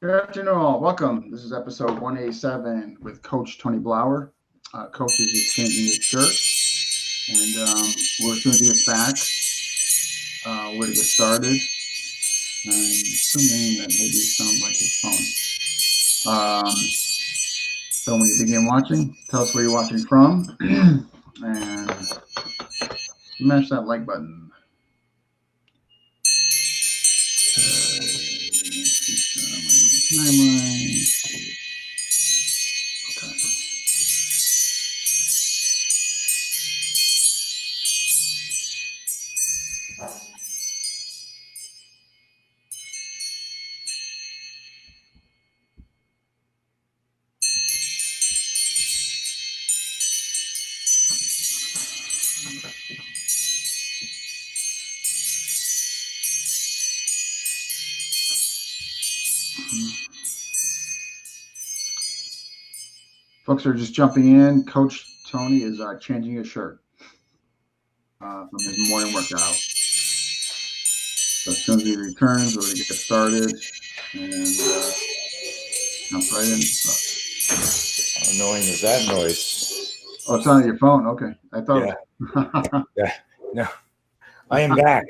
Good afternoon, all. Welcome. This is episode 187 with Coach Tony Blauer. Coach is exchanging his shirt, and as soon as he gets back, we're to get started. I'm assuming that maybe it sounds like his phone. So when you begin watching, tell us where you're watching from, and smash that like button. Timeline. Okay. Folks are just jumping in. Coach Tony is changing his shirt from his morning workout. So as soon as he returns, we're going to get started and jump right in. How annoying is that noise? Oh, it's on your phone. Okay. I thought. Yeah. No, I am back.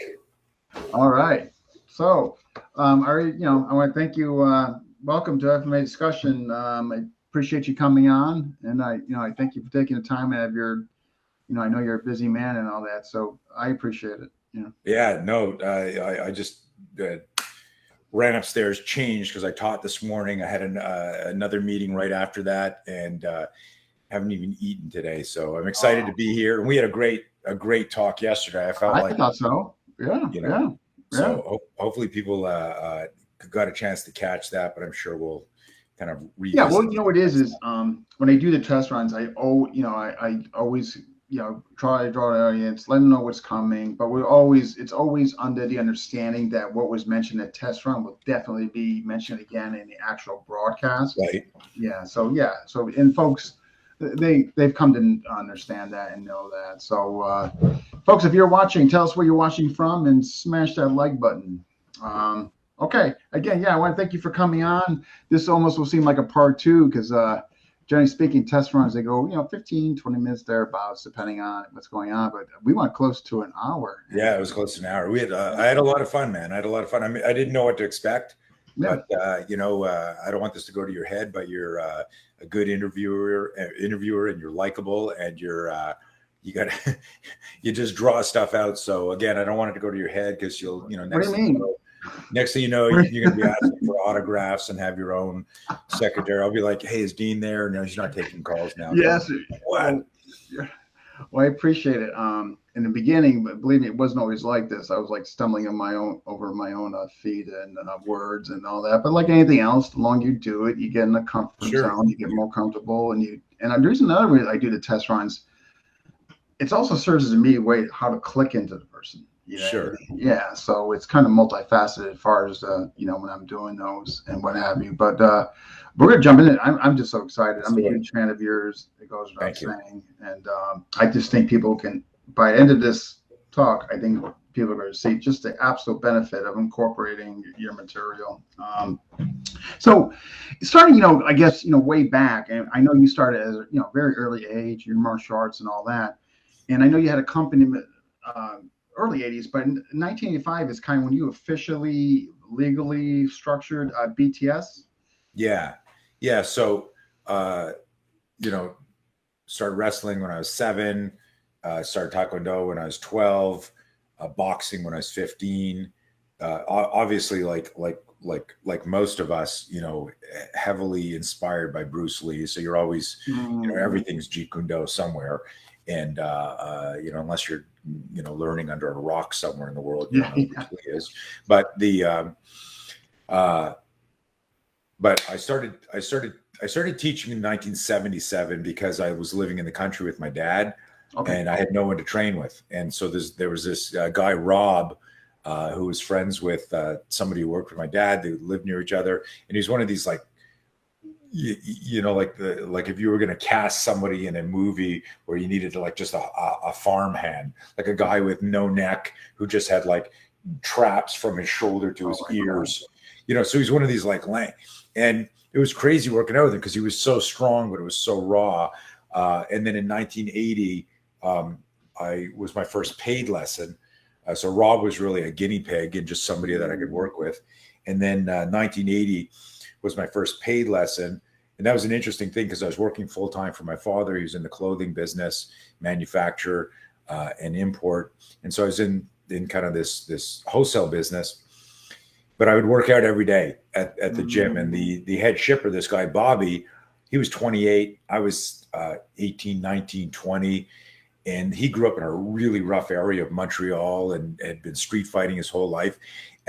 All right. So, I want to thank you. Welcome to FMA discussion. I appreciate you coming on, and I thank you for taking the time out of your, I know you're a busy man and all that, so I appreciate it. Yeah. No, I just ran upstairs, changed because I taught this morning. I had another meeting right after that, and haven't even eaten today. So I'm excited to be here. And we had a great talk yesterday. I thought so. Yeah. So hopefully people got a chance to catch that, but I'm sure we'll kind of revisit. Yeah, well, what it is when I do the test runs, I always try to draw the audience, let them know what's coming, but it's always under the understanding that what was mentioned at test run will definitely be mentioned again in the actual broadcast. Right. Yeah. So and folks, they've come to understand that and know that. So folks, if you're watching, tell us where you're watching from and smash that like button. Okay. Again, I want to thank you for coming on. This almost will seem like a part two because generally speaking, test runs, they go, 15, 20 minutes thereabouts, depending on what's going on. But we went close to an hour. Yeah, it was close to an hour. I had a lot of fun, man. I had a lot of fun. I mean, I didn't know what to expect, but I don't want this to go to your head, but you're a good interviewer, and you're likable, and you just draw stuff out. So again, I don't want it to go to your head because you'll, next thing you know, you're going to be asking for autographs and have your own secretary. I'll be like, hey, is Dean there? No, he's not taking calls now. Yes. Well, I appreciate it. In the beginning, but believe me, it wasn't always like this. I was like stumbling over my own feet and words and all that. But like anything else, the longer you do it, you get in the comfort zone, you get more comfortable. And there's another way I do the test runs. It also serves as a immediate way how to click into the person. Sure. Yeah. So it's kind of multifaceted as far as, when I'm doing those and what have you. But we're going to jump in. I'm just so excited. I'm a huge fan of yours. It goes without saying. And I just think people can, by the end of this talk, I think people are going to see just the absolute benefit of incorporating your material. So starting, I guess, way back, and I know you started as a, very early age, your martial arts and all that. And I know you had a company early 80s, but in 1985 is kind of when you officially legally structured BTS. Yeah. So started wrestling when I was 7, started taekwondo when I was 12, boxing when I was 15. Obviously like most of us, heavily inspired by Bruce Lee. So you're always, everything's Jeet Kune Do somewhere. And unless you're learning under a rock somewhere in the world, you don't know what Bruce Lee is. But but I started teaching in 1977 because I was living in the country with my dad, and I had no one to train with. And so there was this guy Rob, who was friends with somebody who worked with my dad. They lived near each other, and he's one of these like like if you were going to cast somebody in a movie where you needed to like just a farm hand, like a guy with no neck who just had like traps from his shoulder to his ears, you know, so he's one of these like and it was crazy working out with him because he was so strong, but it was so raw. And then in 1980, I was my first paid lesson. So Rob was really a guinea pig and just somebody that I could work with. And then 1980 was my first paid lesson. And that was an interesting thing because I was working full time for my father. He was in the clothing business, manufacture and import. And so I was in kind of this wholesale business. But I would work out every day at the gym. And the head shipper, this guy, Bobby, he was 28. I was 18, 19, 20. And he grew up in a really rough area of Montreal and had been street fighting his whole life.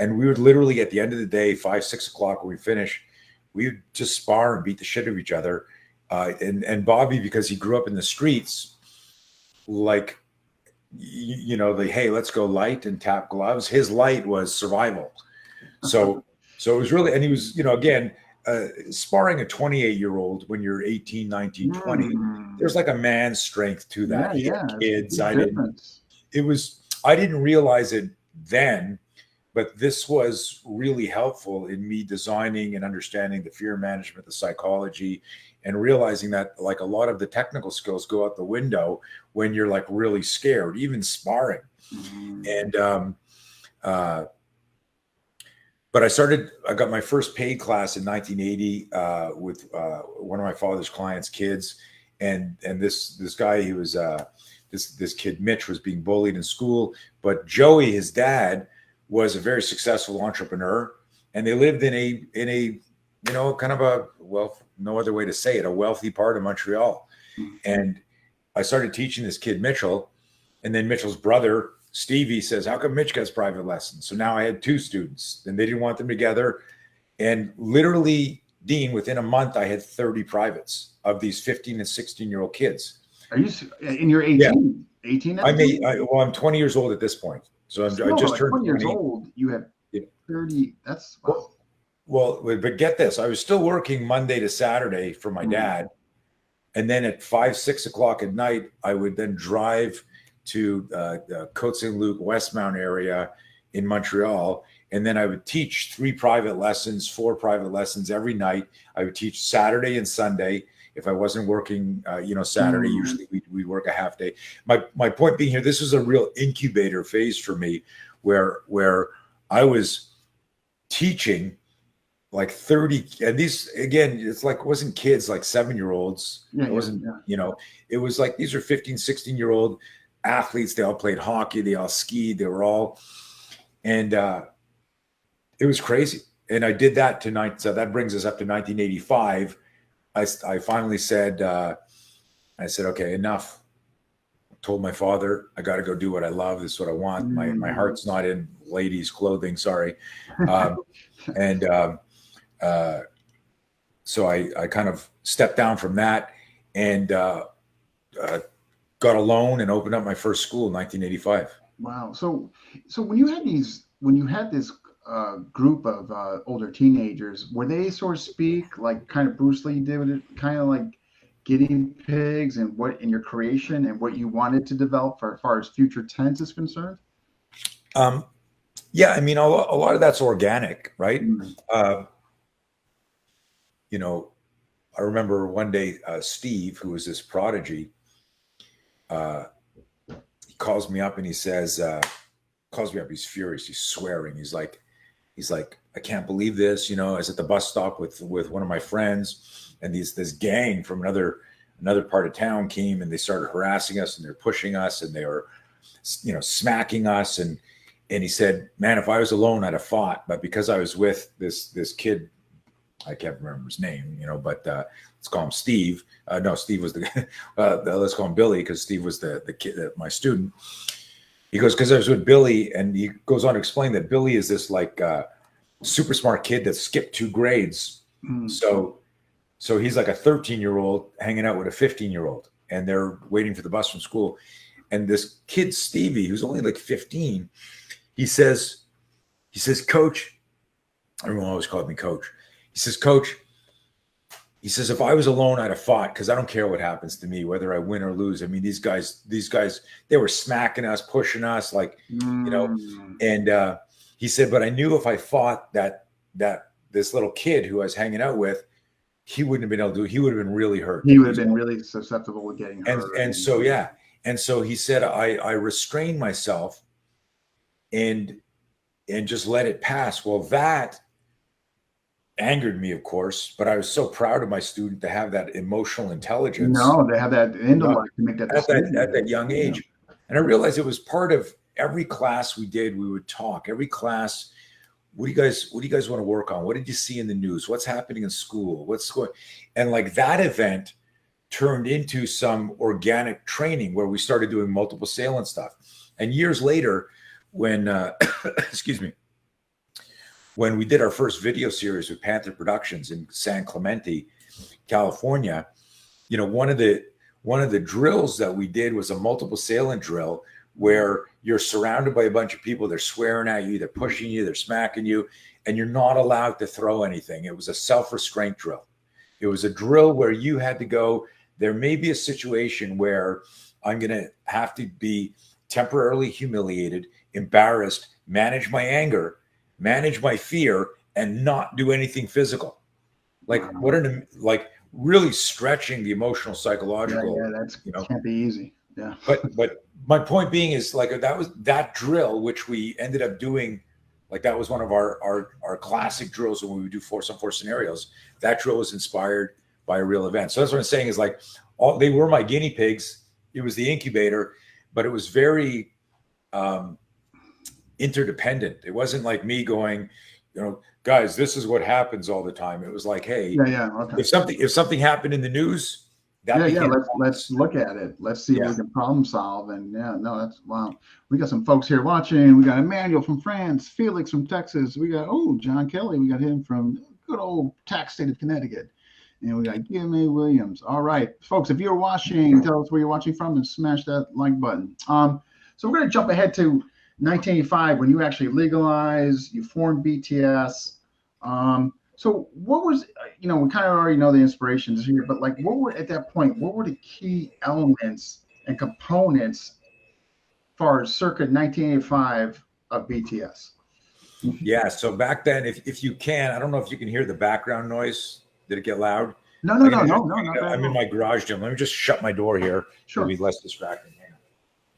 And we would literally, at the end of the day, 5, 6 o'clock when we finish, we would just spar and beat the shit out of each other. And Bobby, because he grew up in the streets, like, you know, hey, let's go light and tap gloves. His light was survival. So it was really, and he was, you know, again, sparring a 28-year-old when you're 18, 19, 20, there's like a man's strength to that. Kids, I didn't realize it then, but this was really helpful in me designing and understanding the fear management, the psychology, and realizing that like a lot of the technical skills go out the window when you're like really scared, even sparring. And, but I got my first paid class in 1980 with one of my father's clients' kids, and this guy, he was this kid Mitch was being bullied in school, but Joey, his dad, was a very successful entrepreneur, and they lived in a you know, kind of a, well, no other way to say it, a wealthy part of Montreal. And I started teaching this kid Mitchell, and then Mitchell's brother Stevie says, how come Mitch gets private lessons? So now I had 2 students and they didn't want them together. And literally, Dean, within a month, I had 30 privates of these 15 and 16-year-old kids. Are you in your 18? Yeah. 18? Well, I'm 20 years old at this point. So I just turned 20 years old. You have 30. That's wow. Well, but get this. I was still working Monday to Saturday for my dad. And then at 5, 6 o'clock at night, I would then drive to the Côte Saint-Luc, Westmount area in Montreal. And then I would teach 3 private lessons, 4 private lessons every night. I would teach Saturday and Sunday. If I wasn't working, you know, Saturday, usually we work a half day. My point being here, this was a real incubator phase for me where I was teaching like 30, and these, again, it's like, it wasn't kids like 7-year-olds. It wasn't, you know, it was like, these are 15, 16-year-old athletes. They all played hockey. They all skied. They were all, and it was crazy. And I did that tonight. So that brings us up to 1985. I finally said, okay, enough. I told my father, I got to go do what I love. This is what I want. My heart's not in ladies' clothing. Sorry. So I kind of stepped down from that and got a loan and opened up my first school in 1985. Wow. So when you had this group of older teenagers, were they, so to speak, like kind of Bruce Lee did it, kind of like guinea pigs and what in your creation and what you wanted to develop for as far as future tense is concerned? Yeah, I mean, a lot of that's organic, right? You know, I remember one day, Steve, who was this prodigy, he calls me up and he says, he's furious. He's swearing. He's like, I can't believe this. You know, I was at the bus stop with one of my friends, and this gang from another part of town came and they started harassing us and they're pushing us and they were, you know, smacking us. And he said, man, if I was alone, I'd have fought. But because I was with this kid, I can't remember his name, you know, but let's call him Steve. No, Steve was the guy. Let's call him Billy because Steve was the kid, my student. He goes, because I was with Billy, and he goes on to explain that Billy is this like super smart kid that skipped 2 grades. So he's like a 13-year-old hanging out with a 15-year-old, and they're waiting for the bus from school. And this kid, Stevie, who's only like 15, he says, Coach, everyone always called me Coach. He says, Coach, he says, if I was alone, I'd have fought because I don't care what happens to me, whether I win or lose. I mean, these guys, they were smacking us, pushing us, like, you know, and he said, but I knew if I fought that this little kid who I was hanging out with, he wouldn't have been able to do it. He would have been really hurt. He would have been really susceptible to getting hurt. And so, yeah. And so he said, I restrained myself and just let it pass. Well, that angered me, of course, but I was so proud of my student to have that emotional intelligence. No, they have that intellect to make that decision at that young age. Yeah. And I realized it was part of every class we did. We would talk every class. What do you guys want to work on? What did you see in the news? What's happening in school? What's going? And like that event turned into some organic training where we started doing multiple assailant stuff. And years later, when excuse me, when we did our first video series with Panther Productions in San Clemente, California, you know, one of the drills that we did was a multiple assailant drill where you're surrounded by a bunch of people. They're swearing at you, they're pushing you, they're smacking you, and you're not allowed to throw anything. It was a self-restraint drill. It was a drill where you had to go, there may be a situation where I'm going to have to be temporarily humiliated, embarrassed, manage my anger, manage my fear, and not do anything physical. Like like really stretching the emotional, psychological. Yeah, that's, you know, can't be easy. Yeah. But my point being is like that was that drill, which we ended up doing. Like that was one of our classic drills when we would do force on force scenarios. That drill was inspired by a real event. So that's what I'm saying is like they were my guinea pigs. It was the incubator, but it was very interdependent. It wasn't like me going, you know, guys, this is what happens all the time. It was like, hey, okay. If something happened in the news, let's look at it. Let's see if we can problem solve. And that's wow. We got some folks here watching. We got Emmanuel from France, Felix from Texas. We got John Kelly. We got him from good old tax state of Connecticut. And we got Jimmy Williams. All right, folks, if you're watching, tell us where you're watching from and smash that like button. So we're gonna jump ahead to 1985 when you actually legalized, you formed BTS. So what was, you know, we kind of already know the inspirations here, but like what were at that point, what were the key elements and components for circa 1985 of BTS? Yeah, so back then, if you can, I don't know if you can hear the background noise. Did it get loud? No. I'm in my garage gym. Let me just shut my door here. Sure. It'll be less distracting.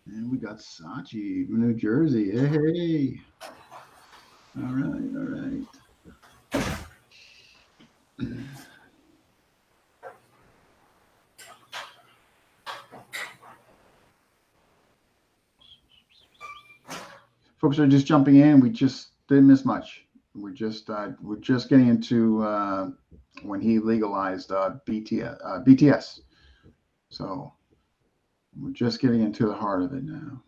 And we got Sachi from New Jersey. Hey. All right. Folks are just jumping in. We just didn't miss much. We're just getting into when he legalized BTS. So we're just getting into the heart of it now.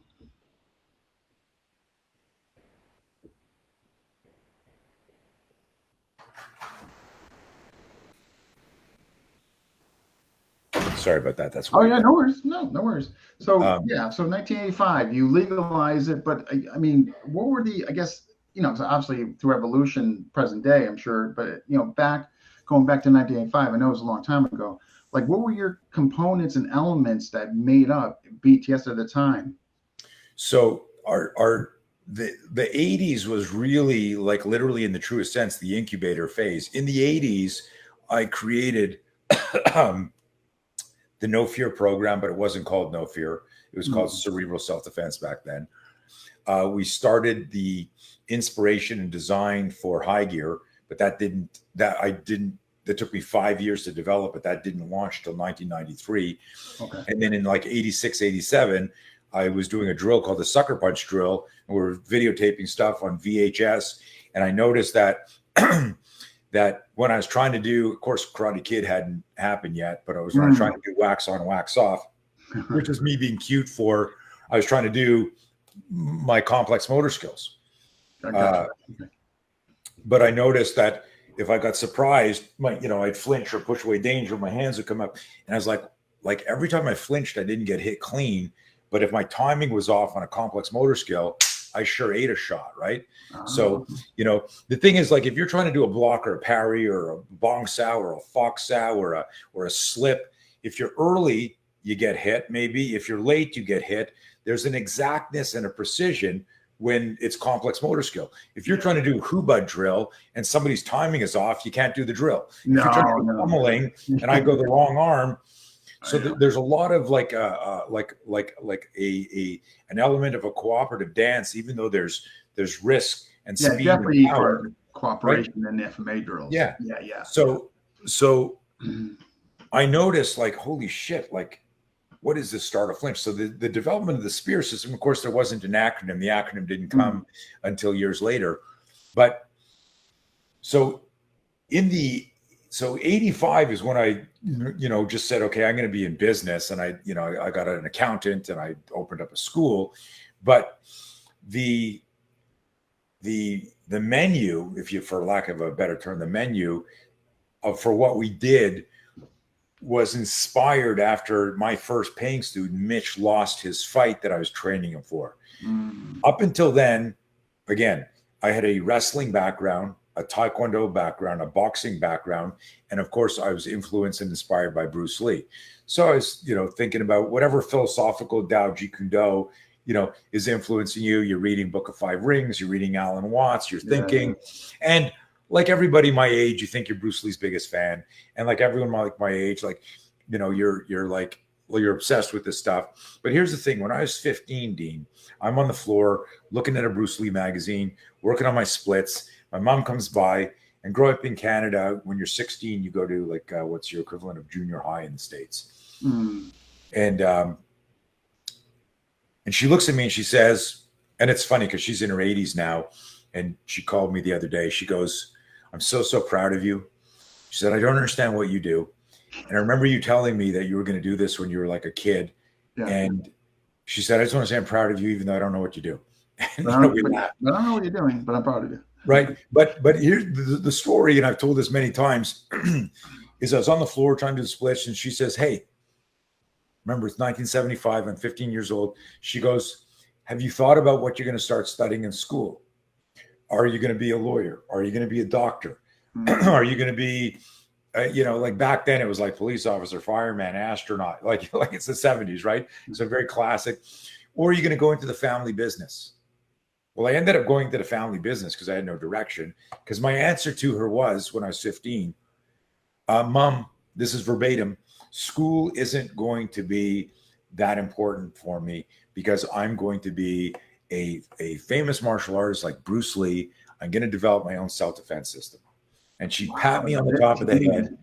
Sorry about that. That's no worries. No worries. So so 1985, you legalize it, but I mean, what were the? I guess so obviously through evolution, present day, I'm sure, but going back to 1985, I know it was a long time ago. Like, what were your components and elements that made up BTS at the time? So the 80s was really like literally in the truest sense the incubator phase. In the 80s, I created the No Fear program, but it wasn't called No Fear. It was called Cerebral Self-Defense back then. We started the inspiration and design for High Gear, but that took me 5 years to develop, but that didn't launch till 1993. Okay. And then in like 86, 87, I was doing a drill called the Sucker Punch drill, and we were videotaping stuff on VHS. And I noticed that that when I was trying to do, of course, Karate Kid hadn't happened yet, but I was trying to do wax on, wax off, which is me being cute I was trying to do my complex motor skills. But I noticed that if I got surprised, I'd flinch or push away danger, my hands would come up. And I was like every time I flinched, I didn't get hit clean. But if my timing was off on a complex motor skill, I sure ate a shot, right? So, the thing is, like, if you're trying to do a block or a parry or a bong sao or a fox sao or a slip, if you're early, you get hit. Maybe if you're late, you get hit. There's an exactness and a precision, when it's complex motor skill. If you're trying to do Hubud drill and somebody's timing is off, you can't do the drill. If you're trying to do pummeling and I go the wrong arm, so there's a lot of like an element of a cooperative dance, even though there's risk and speed definitely and power, for cooperation in FMA drills. Yeah. So I noticed, like, holy shit, like, what is this start of flinch? So the development of the spear system, of course, there wasn't an acronym. The acronym didn't come until years later. But so 85 is when I, just said, okay, I'm going to be in business. And I got an accountant and I opened up a school. But the menu, for lack of a better term, the menu for what we did was inspired after my first paying student, Mitch, lost his fight that I was training him for. Up until then, again, I had a wrestling background, a taekwondo background, a boxing background, and of course I was influenced and inspired by Bruce Lee. So I was, thinking about whatever philosophical Tao Jeet Kune Do, is influencing you. You're reading Book of Five Rings, you're reading Alan Watts, you're thinking, and like everybody my age, you think you're Bruce Lee's biggest fan. And like everyone like my age, like, you're like, well, you're obsessed with this stuff. But here's the thing. When I was 15, Dean, I'm on the floor looking at a Bruce Lee magazine, working on my splits. My mom comes by, and growing up in Canada, when you're 16, you go to like, what's your equivalent of junior high in the States. And she looks at me and she says, and it's funny because she's in her 80s now. And she called me the other day. She goes, I'm so proud of you. She said, I don't understand what you do. And I remember you telling me that you were going to do this when you were like a kid. Yeah. And she said, I just want to say I'm proud of you, even though I don't know what you do. And I don't know what you're doing, but I'm proud of you. Right. But here's the story, and I've told this many times, is I was on the floor trying to do splits, and she says, hey, remember, it's 1975. I'm 15 years old. She goes, have you thought about what you're going to start studying in school? Are you going to be a lawyer? Are you going to be a doctor? Are you going to be, like back then it was like police officer, fireman, astronaut, like it's the 70s, right? So very classic. Or are you going to go into the family business? Well, I ended up going to the family business because I had no direction. Because my answer to her was, when I was 15, Mom, this is verbatim, school isn't going to be that important for me because I'm going to be a famous martial artist like Bruce Lee. I'm going to develop my own self-defense system. And she pat me on the top of the head.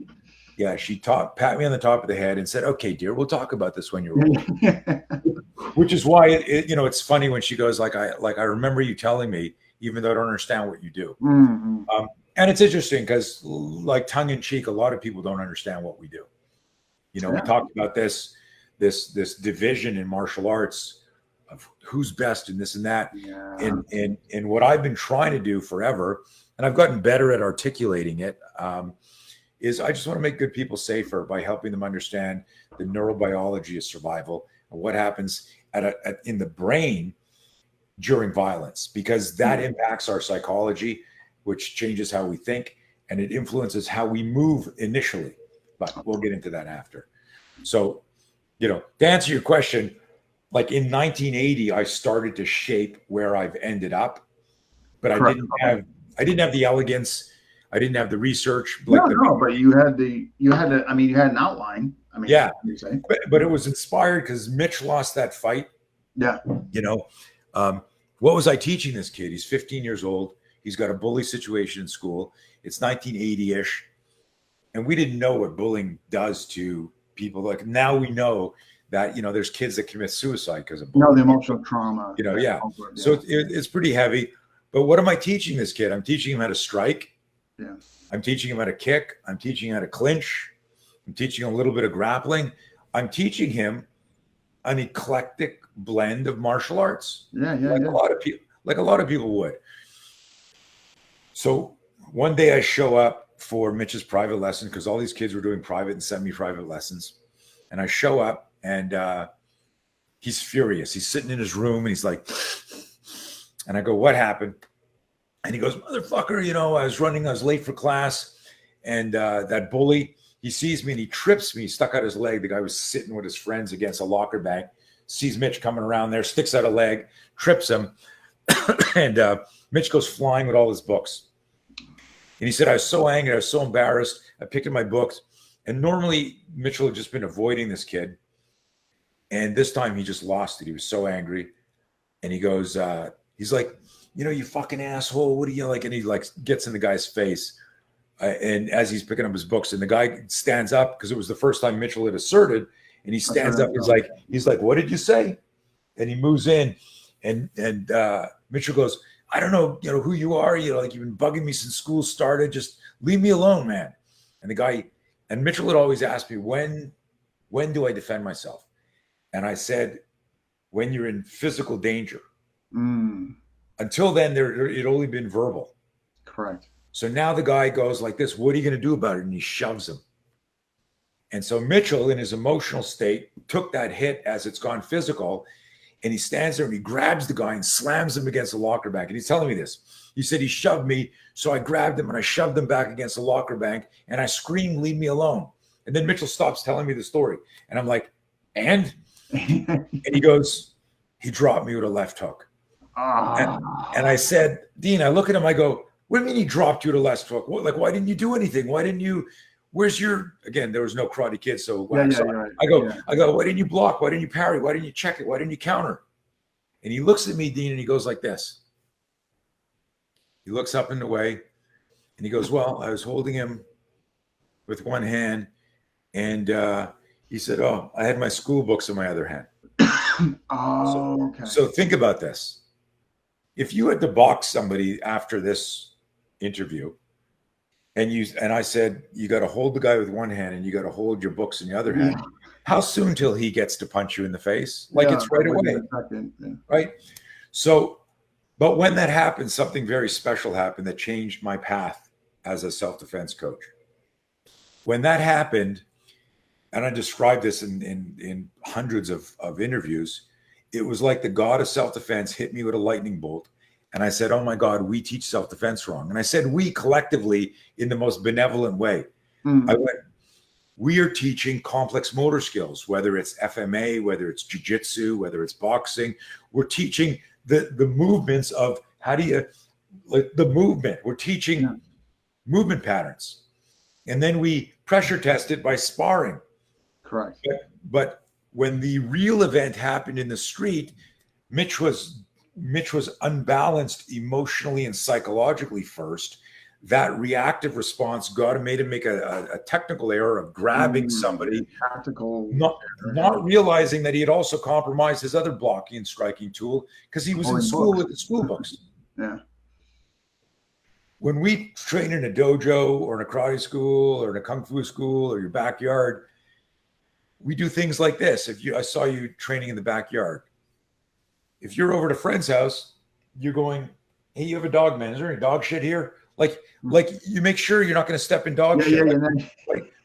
Yeah, she pat me on the top of the head and said, okay, dear, we'll talk about this when you're older. Which is why it's funny when she goes, I remember you telling me, even though I don't understand what you do. And it's interesting because, like, tongue in cheek, a lot of people don't understand what we do. We talked about this division in martial arts of who's best and this and that. And what I've been trying to do forever, and I've gotten better at articulating it, is I just want to make good people safer by helping them understand the neurobiology of survival and what happens in the brain during violence, because that impacts our psychology, which changes how we think, and it influences how we move initially. But we'll get into that after. So, to answer your question, like in 1980, I started to shape where I've ended up, but I didn't have the elegance. I didn't have the research. But you had an outline. Yeah, but it was inspired because Mitch lost that fight. Yeah. What was I teaching this kid? He's 15 years old. He's got a bully situation in school. It's 1980-ish. And we didn't know what bullying does to people. Like, now we know that, there's kids that commit suicide because of bullying. No, the emotional trauma. Yeah. So it's pretty heavy. But what am I teaching this kid? I'm teaching him how to strike. Yeah. I'm teaching him how to kick. I'm teaching him how to clinch. I'm teaching him a little bit of grappling. I'm teaching him an eclectic blend of martial arts. Like a lot of people would. So one day I show up for Mitch's private lesson because all these kids were doing private and semi-private lessons. And I show up and he's furious. He's sitting in his room and he's like, and I go, what happened? And he goes, motherfucker, I was late for class. And that bully, he sees me and he trips me. He stuck out his leg. The guy was sitting with his friends against a locker bank, sees Mitch coming around there, sticks out a leg, trips him. And Mitch goes flying with all his books. And he said, I was so angry. I was so embarrassed. I picked up my books. And normally Mitchell had just been avoiding this kid. And this time he just lost it. He was so angry. And he goes, he's like, you fucking asshole. What are you like? And he like gets in the guy's face. And as he's picking up his books, and the guy stands up because it was the first time Mitchell had asserted. And he stands up. He's like, what did you say? And he moves in. And Mitchell goes, I don't know, who you are. You've been bugging me since school started. Just leave me alone, man. And the guy, and Mitchell would always ask me, when do I defend myself? And I said, when you're in physical danger. Until then, it only been verbal. Correct. So now the guy goes like this, what are you going to do about it? And he shoves him. And so Mitchell, in his emotional state, took that hit as it's gone physical. And he stands there and he grabs the guy and slams him against the locker bank. And he's telling me this. He said he shoved me. So I grabbed him and I shoved him back against the locker bank. And I screamed, leave me alone. And then Mitchell stops telling me the story. And I'm like, and he goes, he dropped me with a left hook. And I said, Dean, I look at him, I go, what do you mean he dropped you with a left hook? What, why didn't you do anything? Why didn't you, again, there was no Karate Kid. So I go, why didn't you block? Why didn't you parry? Why didn't you check it? Why didn't you counter? And he looks at me, Dean, and he goes like this. He looks up and away and he goes, well, I was holding him with one hand. And he said, oh, I had my school books in my other hand. Okay. So think about this. If you had to box somebody after this interview and I said, you got to hold the guy with one hand and you got to hold your books in the other hand, how soon till he gets to punch you in the face? It's right away. Right. So, but when that happened, something very special happened that changed my path as a self-defense coach. When that happened, and I described this in hundreds of interviews, it was like the God of self-defense hit me with a lightning bolt. And I said, oh my God, we teach self-defense wrong. And I said, we collectively in the most benevolent way. I went, we are teaching complex motor skills, whether it's FMA, whether it's jiu-jitsu, whether it's boxing. We're teaching the movements of the movement. We're teaching movement patterns. And then we pressure test it by sparring. Correct. But when the real event happened in the street, Mitch was unbalanced emotionally and psychologically first. That reactive response made him make a technical error of grabbing somebody, not realizing that he had also compromised his other blocking and striking tool because he was in school with the school books. Yeah. When we train in a dojo or in a karate school or in a kung fu school or your backyard, we do things like this. I saw you training in the backyard. If you're over at a friend's house, you're going, hey, you have a dog, man. Is there any dog shit here? Like you make sure you're not going to step in dog shit.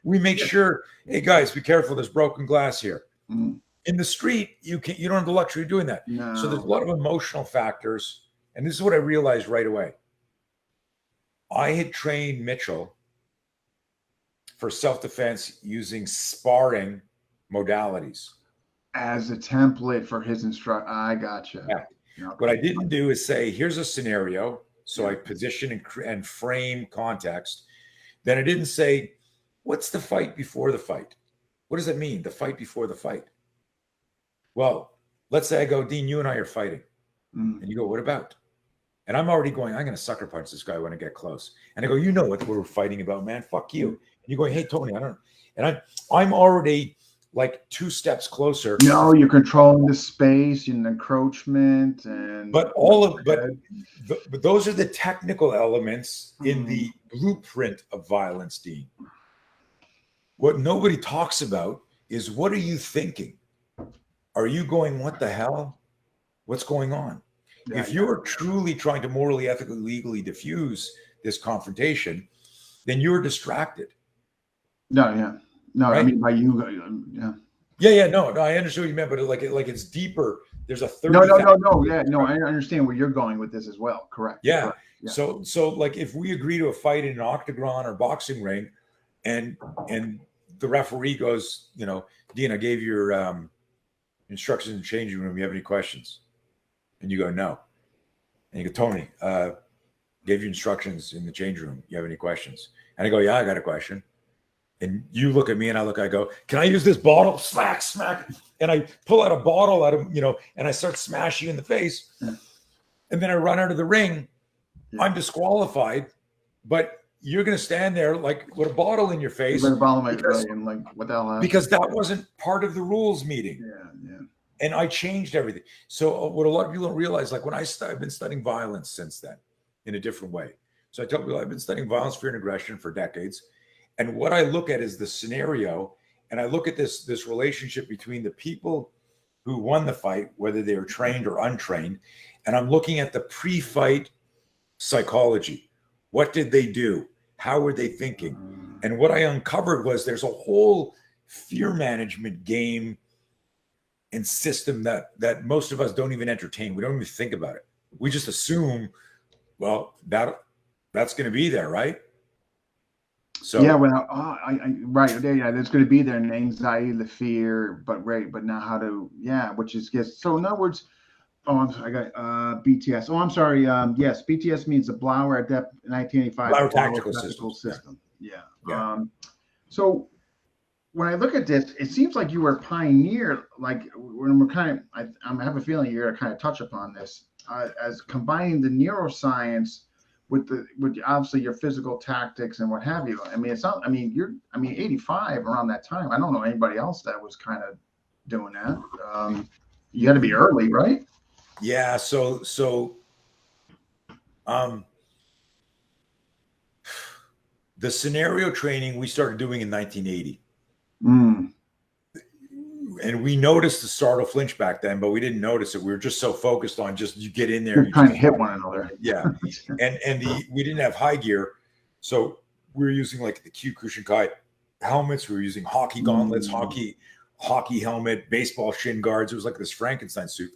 We make sure, hey guys, be careful. There's broken glass here. In the street, you don't have the luxury of doing that. No. So there's a lot of emotional factors. And this is what I realized right away. I had trained Mitchell for self-defense using sparring modalities as a template for his instruct. I gotcha. Yeah. What I didn't do is say, here's a scenario. So I position and frame context. Then I didn't say, what's the fight before the fight? What does that mean? The fight before the fight. Well, let's say I go, Dean, you and I are fighting. And you go, what about? And I'm already going, I'm going to sucker punch this guy when I get close. And I go, you know what we're fighting about, man. Fuck you. And you're going, hey, Tony, I don't. And I'm already like 2 steps closer. No, you're controlling the space and encroachment, but those are the technical elements in the blueprint of violence, Dean. What nobody talks about is, what are you thinking? Are you going, what the hell? What's going on? If you're truly trying to morally, ethically, legally diffuse this confrontation, then you're distracted. No, right? I mean, by you, No, I understand what you meant, but like it's deeper. There's a 30. No, I understand where you're going with this as well. Correct. Yeah. Correct. Yeah. So like if we agree to a fight in an octagon or boxing ring, and the referee goes, Dean, I gave your instructions in the changing room. You have any questions? And you go, no. And you go, Tony, gave you instructions in the change room. You have any questions? And I go, yeah, I got a question. And you look at me and I go, can I use this bottle? Smack. And I pull out a bottle out of, and I start smashing in the face. Yeah. And then I run out of the ring. Yeah. I'm disqualified, but you're going to stand there like with a bottle in your face. With a bottle in my face and like, what the hell? Because that wasn't part of the rules meeting. Yeah. And I changed everything. So what a lot of people don't realize, like when I've been studying violence since then in a different way. So I tell people I've been studying violence, fear, and aggression for decades. And what I look at is the scenario. And I look at this relationship between the people who won the fight, whether they were trained or untrained. And I'm looking at the pre-fight psychology. What did they do? How were they thinking? And what I uncovered was there's a whole fear management game and system that most of us don't even entertain. We don't even think about it. We just assume, well, that's going to be there, right? So yeah, well, right, yeah, there's going to be there, and anxiety, the fear, but now how to, which is so. In other words, I got BTS. Oh, I'm sorry. Yes, BTS means the Blauer Adept 1985 Blauer tactical system. Yeah. So when I look at this, it seems like you were a pioneer. Like when we're I have a feeling you're going to kind of touch upon this as combining the neuroscience with obviously your physical tactics and what have you. I mean, it's not. I mean, 85 around that time. I don't know anybody else that was kind of doing that. You had to be early, right? Yeah. So the scenario training we started doing in 1980. And we noticed the startle flinch back then, but we didn't notice it. We were just so focused on you get in there. You kind of hit one another. Yeah. And we didn't have high gear. So we were using like the Kyokushinkai helmets. We were using hockey gauntlets, hockey helmet, baseball shin guards. It was like this Frankenstein suit.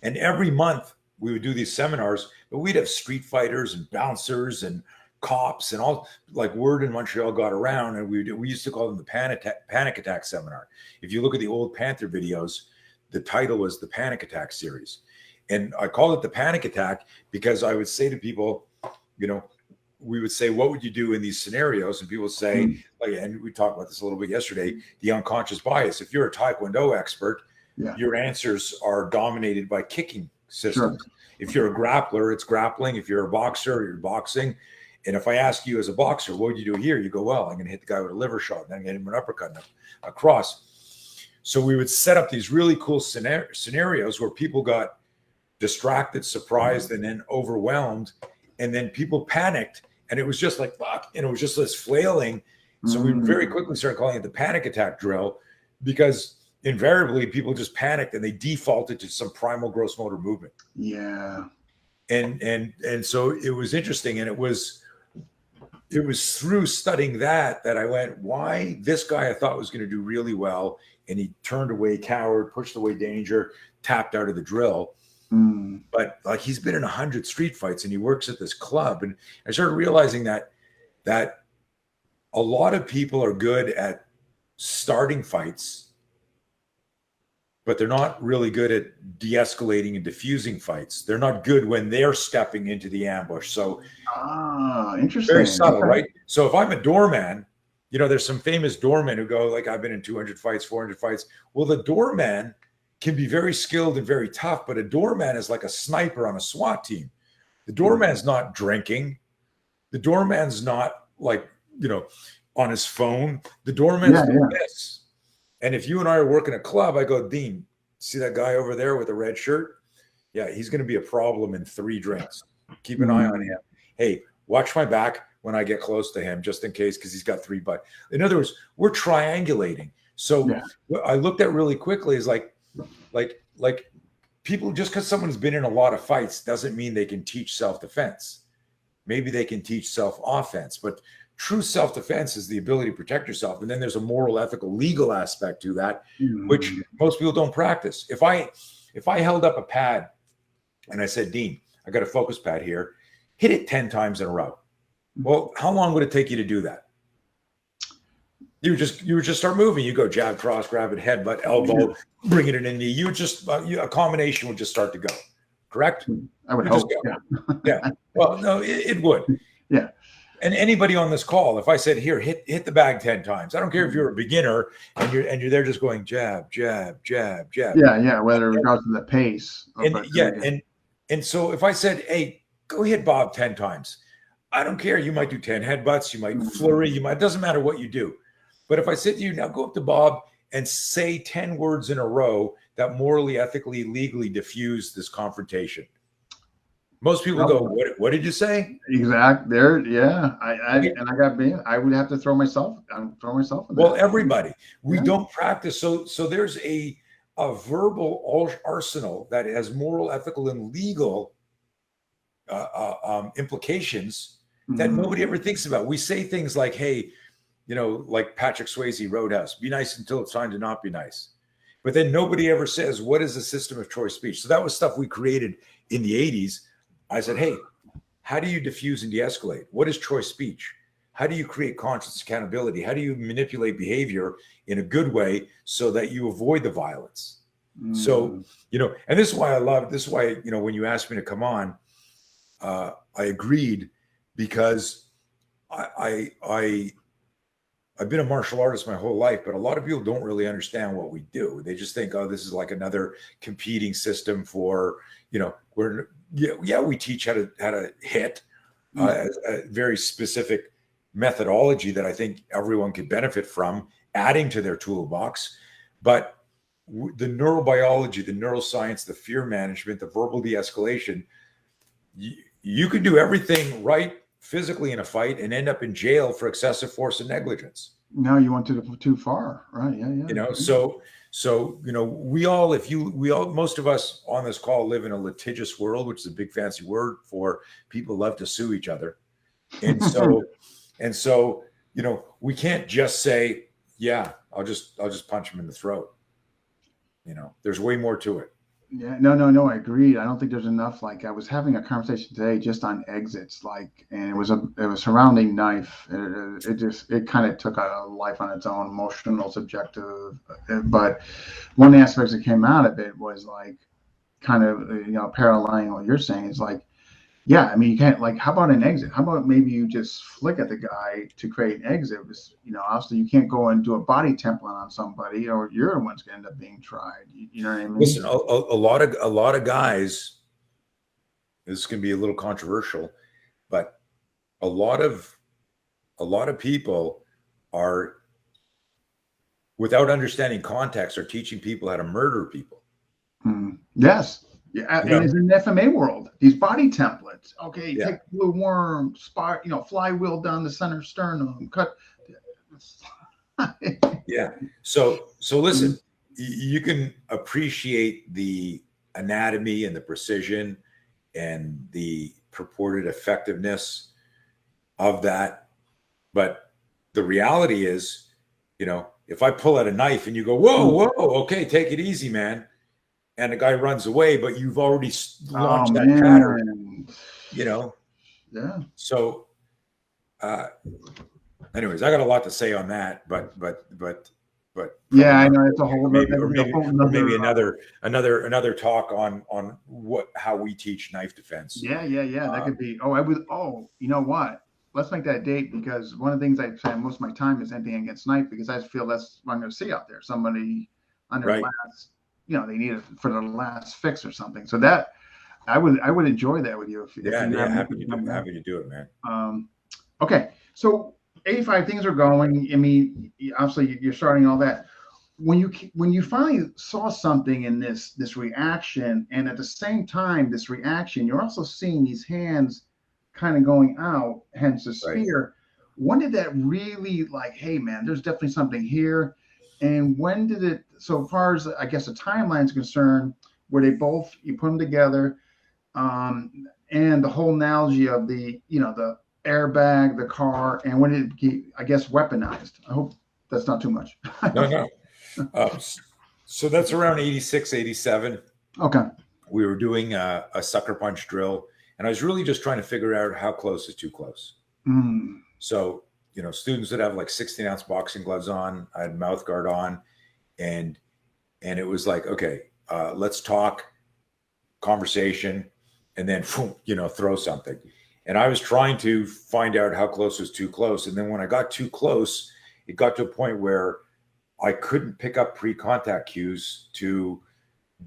And every month we would do these seminars, but we'd have street fighters and bouncers and cops and all. Like word in Montreal got around, and we used to call them the panic attack seminar. If you look at the old Panther videos, the title was the Panic Attack series. And I call it the Panic Attack because I would say to people, we would say, what would you do in these scenarios? And people say, and we talked about this a little bit yesterday, the unconscious bias. If you're a Taekwondo expert, your answers are dominated by kicking systems. Sure. If you're a grappler, it's grappling. If you're a boxer, you're boxing. And if I ask you as a boxer, what would you do here? You go, well, I'm going to hit the guy with a liver shot. Then I'm going to hit him an uppercut and a cross. So we would set up these really cool scenarios where people got distracted, surprised, and then overwhelmed. And then people panicked. And it was just like, fuck. And it was just this flailing. So we very quickly started calling it the panic attack drill because invariably people just panicked and they defaulted to some primal gross motor movement. Yeah. And so it was interesting. And it was through studying that I went, why this guy I thought was going to do really well. And he turned away, cowered, pushed away danger, tapped out of the drill. But like he's been in 100 street fights and he works at this club. And I started realizing that a lot of people are good at starting fights, but they're not really good at de-escalating and diffusing fights. They're not good when they're stepping into the ambush. So interesting. Very subtle, right? So if I'm a doorman, there's some famous doormen who go like, I've been in 200 fights, 400 fights. Well, the doorman can be very skilled and very tough, but a doorman is like a sniper on a SWAT team. The doorman's not drinking. The doorman's not like, on his phone. The doorman's doing this. And if you and I are working a club, I go, Dean, see that guy over there with a red shirt? Yeah, he's going to be a problem in 3 drinks. Keep an eye on him. Hey, watch my back when I get close to him, just in case, because he's got 3 butts. In other words, we're triangulating. So what I looked at really quickly is like people, just because someone's been in a lot of fights doesn't mean they can teach self-defense. Maybe they can teach self-offense, but true self-defense is the ability to protect yourself. And then there's a moral, ethical, legal aspect to that, which most people don't practice. If I held up a pad and I said, Dean, I got a focus pad here, hit it 10 times in a row. Well, how long would it take you to do that? You would just start moving. You go jab, cross, grab it, headbutt, elbow, bring it in a knee. A combination would just start to go. correct? I would You hope. just go. Yeah. Yeah. Well, no, it would. Yeah. And anybody on this call, if I said, here, hit the bag 10 times, I don't care if you're a beginner and you're there just going jab, jab, jab, jab. Yeah. Whether it regards to the pace. And so if I said, hey, go hit Bob 10 times, I don't care. You might do 10 headbutts, you might flurry, it doesn't matter what you do. But if I said to you, now go up to Bob and say 10 words in a row that morally, ethically, legally diffuse this confrontation. Most people go, what did you say? Exact there. Yeah. I would have to throw myself in well, everybody, we don't practice. So there's a verbal arsenal that has moral, ethical, and legal implications that nobody ever thinks about. We say things like, hey, like Patrick Swayze Roadhouse, be nice until it's time to not be nice. But then nobody ever says, what is the system of choice speech? So that was stuff we created in the 80s. I said, hey, how do you diffuse and de-escalate? What is choice speech? How do you create conscious accountability? How do you manipulate behavior in a good way so that you avoid the violence? So, and this is why when you asked me to come on, I agreed because I've been a martial artist my whole life, but a lot of people don't really understand what we do. They just think, oh, this is like another competing system for, we teach how to hit a very specific methodology that I think everyone could benefit from adding to their toolbox. But the neurobiology, the neuroscience, the fear management, the verbal de-escalation, you can do everything right physically in a fight and end up in jail for excessive force and negligence. No, you went too far, right? Yeah. So most of us on this call live in a litigious world, which is a big fancy word for people who love to sue each other. And so, we can't just say, yeah, I'll just punch him in the throat. There's way more to it. Yeah, no, I agreed. I don't think there's enough. Like, I was having a conversation today just on exits, and it was surrounding knife. It kind of took a life on its own, emotional, subjective. But one of the aspects that came out of it was like, kind of, paralleling what you're saying is like, yeah, I mean, you can't, like, how about an exit? How about maybe you just flick at the guy to create an exit? Obviously you can't go and do a body template on somebody, or you're the one's going to end up being tried. You know what I mean? Listen, a lot of guys, this is going to be a little controversial, but a lot of people are, without understanding context, are teaching people how to murder people. Yes. Yeah, and it's in the FMA world. These body templates. Okay, take blue worm, spot, flywheel down the center sternum, cut. Yeah. So listen, you can appreciate the anatomy and the precision and the purported effectiveness of that, but the reality is, if I pull out a knife and you go, whoa, okay, take it easy, man. And the guy runs away, but you've already launched that pattern, Yeah. So, anyways, I got a lot to say on that, but yeah, I know it's a whole maybe another talk on how we teach knife defense. Yeah. That could be. You know what? Let's make that date, because one of the things I spend most of my time is anything against knife, because I feel that's what I'm going to see out there. Somebody under last. They need it for the last fix or something. So that I would enjoy that with you. If happy to do it, man. Okay. So 85 things are going. I mean, obviously you're starting all that. When you finally saw something in this reaction, and at the same time, this reaction, you're also seeing these hands kind of going out, hence the spear. Right. When did that really, like, hey man, there's definitely something here? And when did it, so far as I guess the timeline is concerned, where you put them together, and the whole analogy of the airbag, the car, and when did it get, I guess, weaponized? I hope that's not too much. No. So that's around 86, 87. Okay. We were doing a sucker punch drill, and I was really just trying to figure out how close is too close. So, students would have like 16-ounce boxing gloves on. I had mouth guard on, and it was like, okay, let's talk conversation, and then, throw something. And I was trying to find out how close was too close. And then when I got too close, it got to a point where I couldn't pick up pre-contact cues to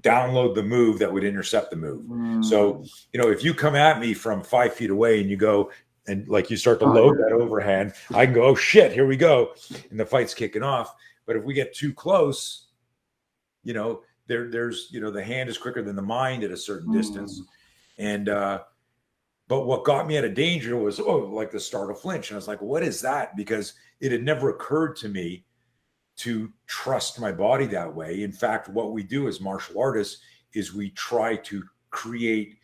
download the move that would intercept the move. So, if you come at me from 5 feet away and you go and like you start to load that overhand, I can go, oh shit, here we go. And the fight's kicking off. But if we get too close, there's the hand is quicker than the mind at a certain distance. And but what got me out of danger was like the startle flinch. And I was like, what is that? Because it had never occurred to me to trust my body that way. In fact, what we do as martial artists is we try to create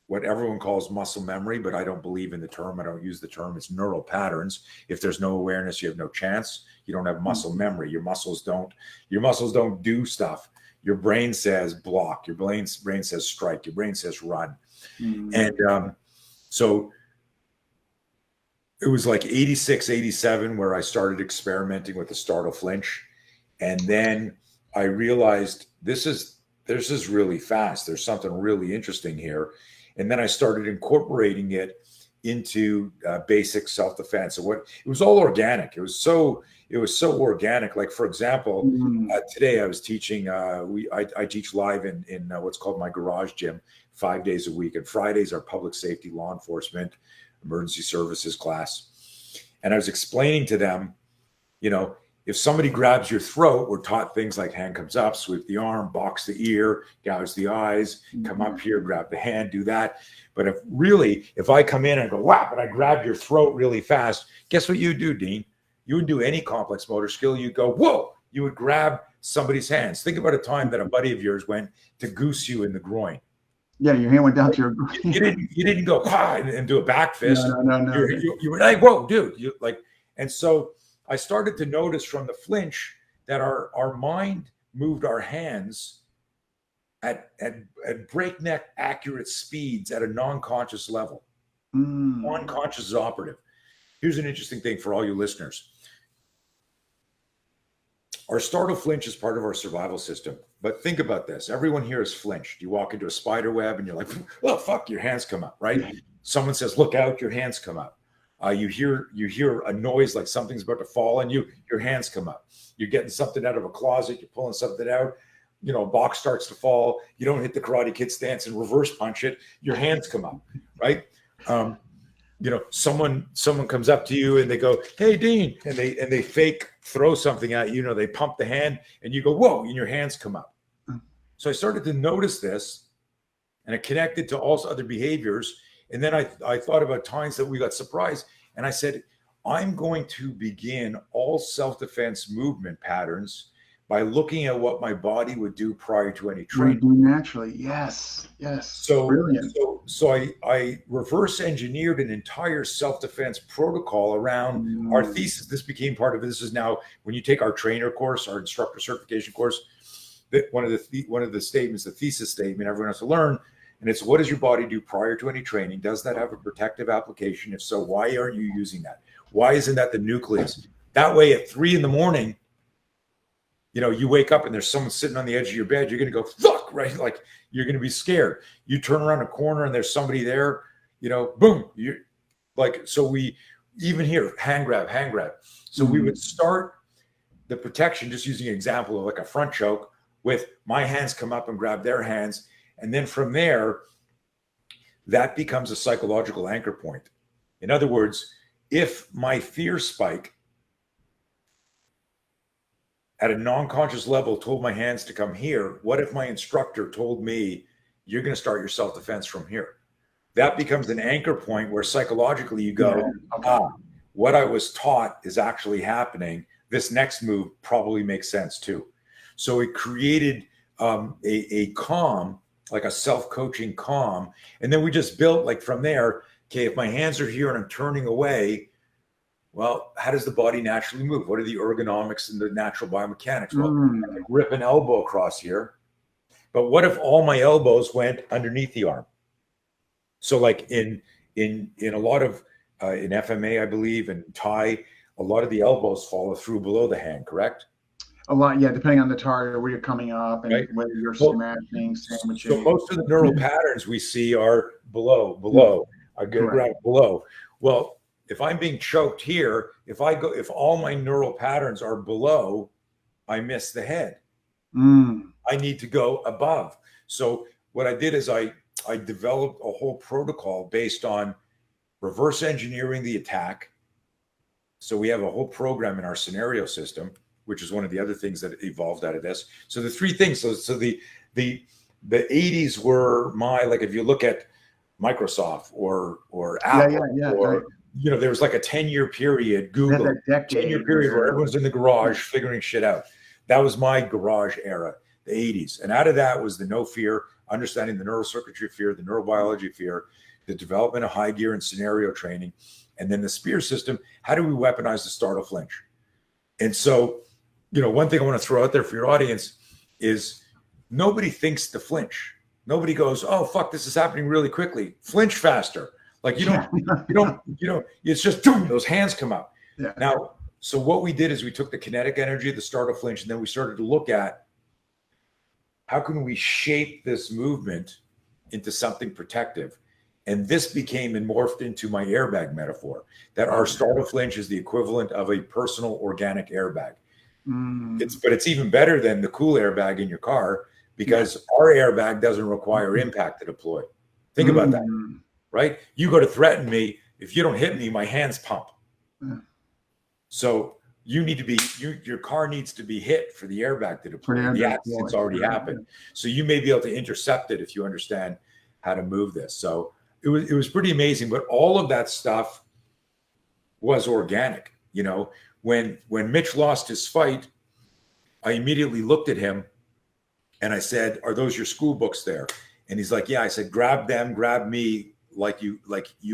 what everyone calls muscle memory, but I don't believe in the term. I don't use the term. It's neural patterns. If there's no awareness, you have no chance. You don't have muscle memory. Your muscles don't do stuff. Your brain says block. Your brain says strike. Your brain says run. And so it was like 86, 87 where I started experimenting with the startle flinch. And then I realized this is really fast. There's something really interesting here. And then I started incorporating it into basic self-defense. So it was all organic. It was so organic. Like, for example, today I was teaching, I teach live in what's called my garage gym 5 days a week. And Fridays are public safety, law enforcement, emergency services class. And I was explaining to them, if somebody grabs your throat, we're taught things like hand comes up, sweep the arm, box the ear, gouge the eyes, come up here, grab the hand, do that. But if I come in and go, whap, and I grab your throat really fast, guess what you do, Dean? You wouldn't do any complex motor skill. You go, whoa, you would grab somebody's hands. Think about a time that a buddy of yours went to goose you in the groin. Yeah, your hand went down to your. You didn't go and do a back fist. No. You were like, whoa, dude. And so I started to notice from the flinch that our mind moved our hands at breakneck accurate speeds at a non-conscious level. Non-conscious is operative. Here's an interesting thing for all you listeners. Our startle flinch is part of our survival system. But think about this. Everyone here is flinched. You walk into a spider web and you're like, oh, fuck, your hands come up, right? Someone says, look out, your hands come up. You hear a noise like something's about to fall on you, your hands come up. You're getting something out of a closet, you're pulling something out, a box starts to fall, you don't hit the Karate Kid stance and reverse punch it, your hands come up, right? Someone comes up to you and they go, hey, Dean, and they fake throw something at you, they pump the hand and you go, whoa, and your hands come up. So I started to notice this and it connected to all other behaviors. And then I thought about times that we got surprised. And I said, I'm going to begin all self-defense movement patterns by looking at what my body would do prior to any training. Naturally, yes. So brilliant. So I reverse engineered an entire self-defense protocol around our thesis. This became part of it. This is now when you take our trainer course, our instructor certification course. That one of the statements, the thesis statement, everyone has to learn. And it's, what does your body do prior to any training? Does that have a protective application? If so, why aren't you using that? Why isn't that the nucleus? That way at 3 a.m, you wake up and there's someone sitting on the edge of your bed, you're going to go, fuck, right? Like, you're going to be scared. You turn around a corner and there's somebody there, boom. So we, even here, hand grab. So we would start the protection, just using an example of like a front choke, with my hands come up and grab their hands. And then from there, that becomes a psychological anchor point. In other words, if my fear spike at a non-conscious level told my hands to come here, what if my instructor told me, you're going to start your self-defense from here? That becomes an anchor point where psychologically you go, what I was taught is actually happening. This next move probably makes sense too. So it created a calm, like a self-coaching calm. And then we just built, like, from there, okay, if my hands are here and I'm turning away, well, how does the body naturally move? What are the ergonomics and the natural biomechanics? Well, I can rip an elbow across here. But what if all my elbows went underneath the arm? So like in a lot of, in FMA, I believe, and Thai, a lot of the elbows follow through below the hand, correct? A lot, yeah, depending on the target, where you're coming up, and right? whether you're Well, smashing, sandwiching. so most of the neural patterns we see are below. I get to grab below. Well, if I'm being choked here, if all my neural patterns are below, I miss the head. I need to go above. So what I did is I developed a whole protocol based on reverse engineering the attack. So we have a whole program in our scenario system, which is one of the other things that evolved out of this. So the three things. So the 80s were like, if you look at Microsoft or Apple, or there was like a 10-year period, Google, 10-year period where everyone's in the garage figuring shit out. That was my garage era, the 80s. And out of that was the no fear, understanding the neurocircuitry fear, the neurobiology fear, the development of high gear and scenario training, and then the spear system. How do we weaponize the startle flinch? And so, one thing I want to throw out there for your audience is nobody thinks to flinch. Nobody goes, oh, fuck, this is happening really quickly. Flinch faster. Like you don't, it's just those hands come up. Yeah. Now, so what we did is we took the kinetic energy of the startle flinch, and then we started to look at how can we shape this movement into something protective. And this became and morphed into my airbag metaphor, that our startle flinch is the equivalent of a personal organic airbag. But it's even better than the cool airbag in your car, because our airbag doesn't require impact to deploy. Think about that, right? You go to threaten me. If you don't hit me, my hands pump. So you need to be, your car needs to be hit for the airbag to deploy. The accident's already happened. So you may be able to intercept it if you understand how to move this. So it was pretty amazing. But all of that stuff was organic. When Mitch lost his fight, I immediately looked at him and I said, are those your school books there? And he's like, yeah. I said, grab them, grab me like you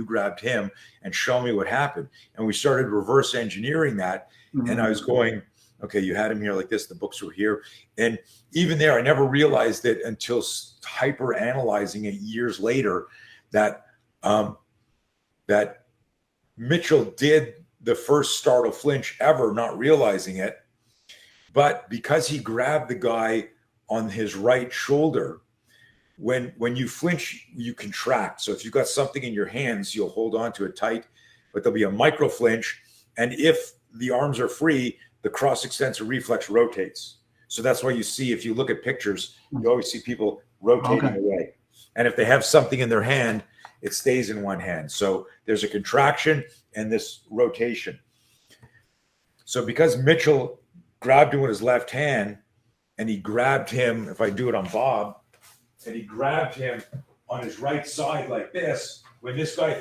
grabbed him, and show me what happened. And we started reverse engineering that. And I was going, okay, you had him here like this. The books were here. And even there, I never realized it until hyper analyzing it years later that Mitchell did the first startle flinch ever, not realizing it. But because he grabbed the guy on his right shoulder, when you flinch, you contract. So if you've got something in your hands, you'll hold on to it tight, but there'll be a micro flinch. And if the arms are free, the cross extensor reflex rotates. So that's why you see, if you look at pictures, you always see people rotating away. And if they have something in their hand, it stays in one hand. So there's a contraction and this rotation. So because Mitchell grabbed him with his left hand, and he grabbed him, if I do it on Bob, and he grabbed him on his right side like this, when this guy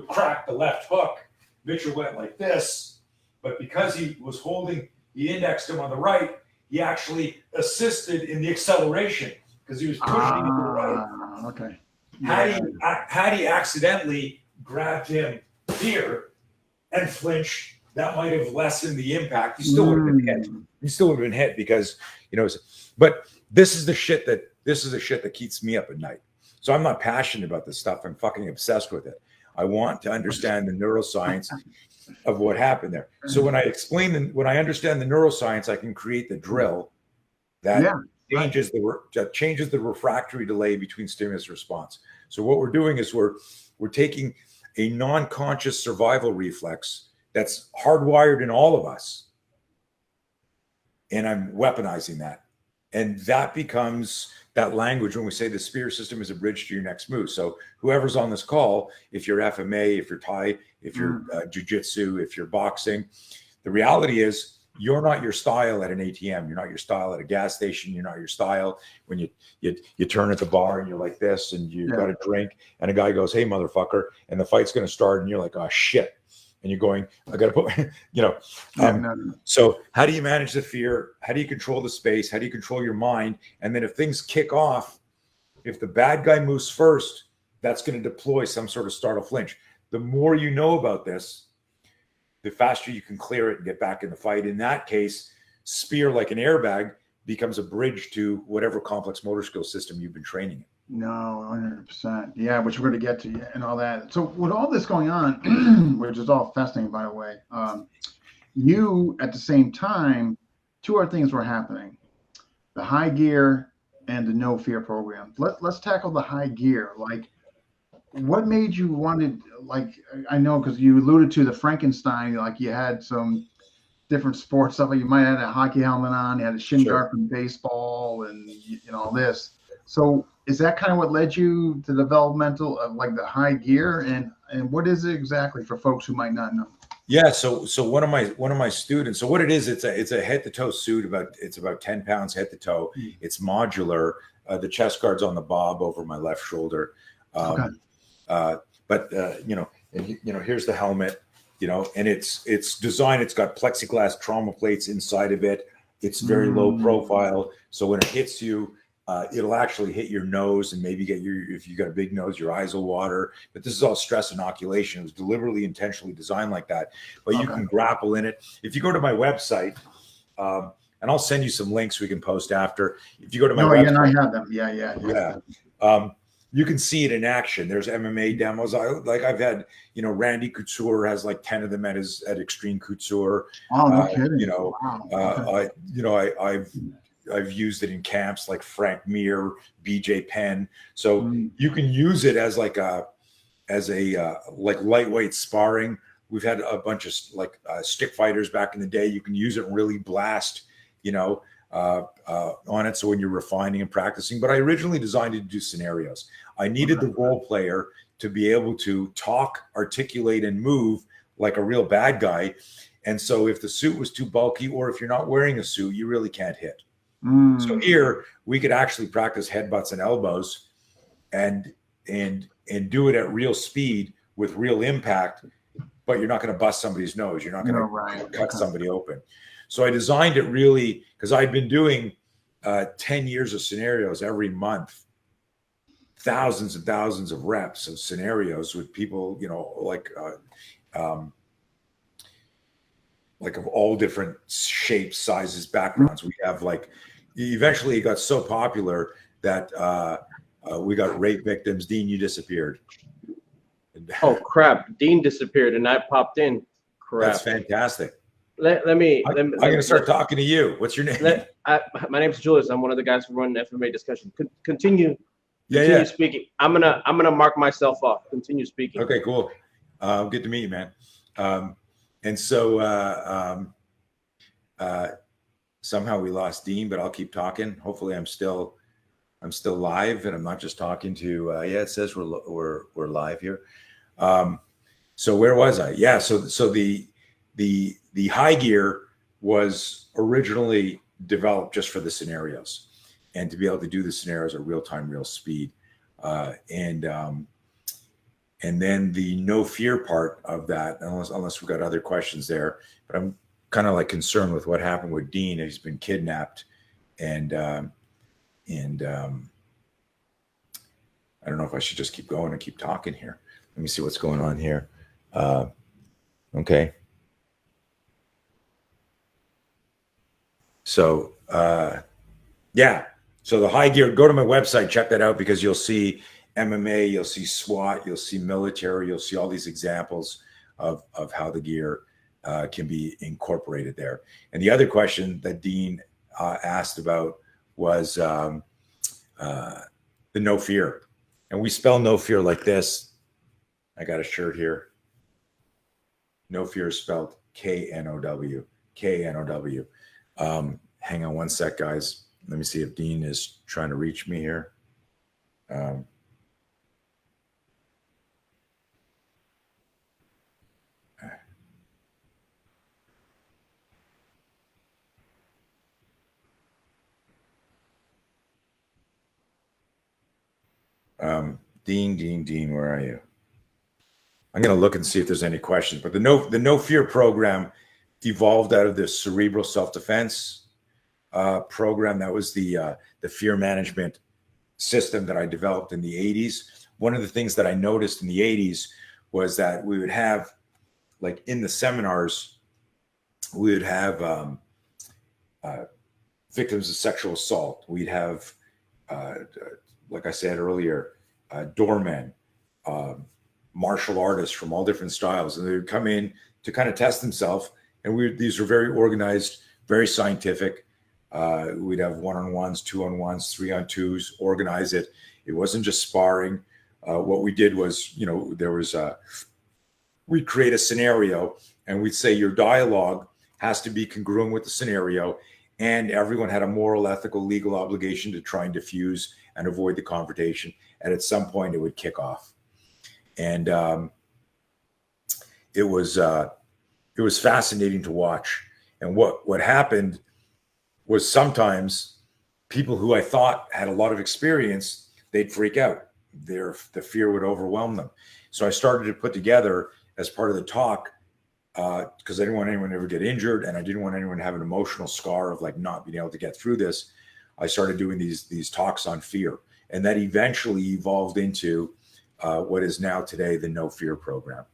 cracked the left hook, Mitchell went like this. But because he was holding, he indexed him on the right, he actually assisted in the acceleration because he was pushing him to the right. Okay. Had he accidentally grabbed him here and flinched, that might have lessened the impact. He still would have been hit. He still would have been hit because, but this is the shit that keeps me up at night. So I'm not passionate about this stuff. I'm fucking obsessed with it. I want to understand the neuroscience of what happened there. So when I understand the neuroscience, I can create the drill that changes the refractory delay between stimulus and response. So what we're doing is we're taking a non-conscious survival reflex that's hardwired in all of us, and I'm weaponizing that. And that becomes that language when we say the spear system is a bridge to your next move. So whoever's on this call, if you're FMA, if you're Thai, if you're jiu-jitsu, if you're boxing, the reality is you're not your style at an ATM. You're not your style at a gas station. You're not your style when you turn at the bar and you're like this and you've got a drink and a guy goes, hey, motherfucker, and the fight's going to start and you're like, oh, shit. And you're going, I got to put, So how do you manage the fear? How do you control the space? How do you control your mind? And then if things kick off, if the bad guy moves first, that's going to deploy some sort of startle flinch. The more you know about this, the faster you can clear it and get back in the fight. In that case, spear, like an airbag, becomes a bridge to whatever complex motor skill system you've been training in. No, 100%. Yeah, which we're going to get to and all that. So with all this going on, which is all fascinating, by the way, you at the same time two other things were happening: the high gear and the no fear program. Let's tackle the high gear. Like, what made you wanted? Like, I know because you alluded to the Frankenstein. Like, you had some different sports stuff. Like, you might have had a hockey helmet on, you had a shin guard from baseball, and all this. So, is that kind of what led you to the developmental of like the high gear, and what is it exactly for folks who might not know? Yeah, so one of my students. So what it is, it's a head to toe suit. It's about 10 pounds head to toe. It's modular. The chest guard's on the bob over my left shoulder. Okay. But here's the helmet. And it's designed. It's got plexiglass trauma plates inside of it. It's very low profile, so when it hits you, it'll actually hit your nose and maybe if you got a big nose, your eyes will water. But this is all stress inoculation. It was deliberately, intentionally designed like that. But you can grapple in it. If you go to my website, and I'll send you some links we can post after. If you go to my website, I have them. Yeah. You can see it in action. There's MMA demos. I've had, Randy Couture has like 10 of them at Extreme Couture. Oh, no kidding. Wow. I've used it in camps like Frank Mir, BJ Penn. So you can use it as like lightweight sparring. We've had a bunch of stick fighters back in the day. You can use it and really blast, on it. So when you're refining and practicing, but I originally designed it to do scenarios. I needed the role player to be able to talk, articulate, and move like a real bad guy. And so if the suit was too bulky, or if you're not wearing a suit, you really can't hit. So here we could actually practice headbutts and elbows and do it at real speed with real impact, but you're not going to bust somebody's nose. You're not going to cut somebody open. So I designed it really because I'd been doing 10 years of scenarios every month, thousands and thousands of reps of scenarios with people, like of all different shapes, sizes, backgrounds. We have eventually it got so popular that we got rape victims. Dean, you disappeared. Oh crap! Dean disappeared, and I popped in. Crap. That's fantastic. Let me. I'm going to start talking to you. What's your name? My name's Julius. I'm one of the guys who run FMA discussion. Continue. Continue speaking. I'm gonna mark myself off. Continue speaking. Okay, cool. Good to meet you, man. And so somehow we lost Dean, but I'll keep talking. Hopefully, I'm still live, and I'm not just talking to. It says we're live here. So where was I? Yeah. So the high gear was originally developed just for the scenarios and to be able to do the scenarios at real time, real speed. And then the no fear part of that, unless we've got other questions there, but I'm kind of concerned with what happened with Dean. He's been kidnapped, and I don't know if I should just keep going and keep talking here. Let me see what's going on here. Okay. So, So the high gear, go to my website, check that out, because you'll see MMA, you'll see SWAT, you'll see military, you'll see all these examples of how the gear can be incorporated there. And the other question that Dean asked about was the no fear. And we spell no fear like this. I got a shirt here. No fear is spelled K-N-O-W. K-N-O-W. Hang on one sec, guys. Let me see if Dean is trying to reach me here. Dean, where are you? I'm going to look and see if there's any questions. But the no fear program evolved out of the cerebral self-defense program. That was the fear management system that I developed in the 80s. One of the things that I noticed in the 80s was that we would have, in the seminars, we would have victims of sexual assault. We'd have, like I said earlier, doormen, martial artists from all different styles, and they would come in to kind of test themselves. And these were very organized very scientific. We'd have 1-on-1s, 2-on-1s, 3-on-2s, organize it. It wasn't just sparring. What we did was, we'd create a scenario and we'd say your dialogue has to be congruent with the scenario, and everyone had a moral, ethical, legal obligation to try and diffuse and avoid the confrontation. And at some point it would kick off. And it was fascinating to watch. And what happened was sometimes people who I thought had a lot of experience, they'd freak out. The fear would overwhelm them. So I started to put together, as part of the talk, because I didn't want anyone to ever get injured, and I didn't want anyone to have an emotional scar of like not being able to get through this. I started doing these talks on fear, and that eventually evolved into what is now today the No Fear program.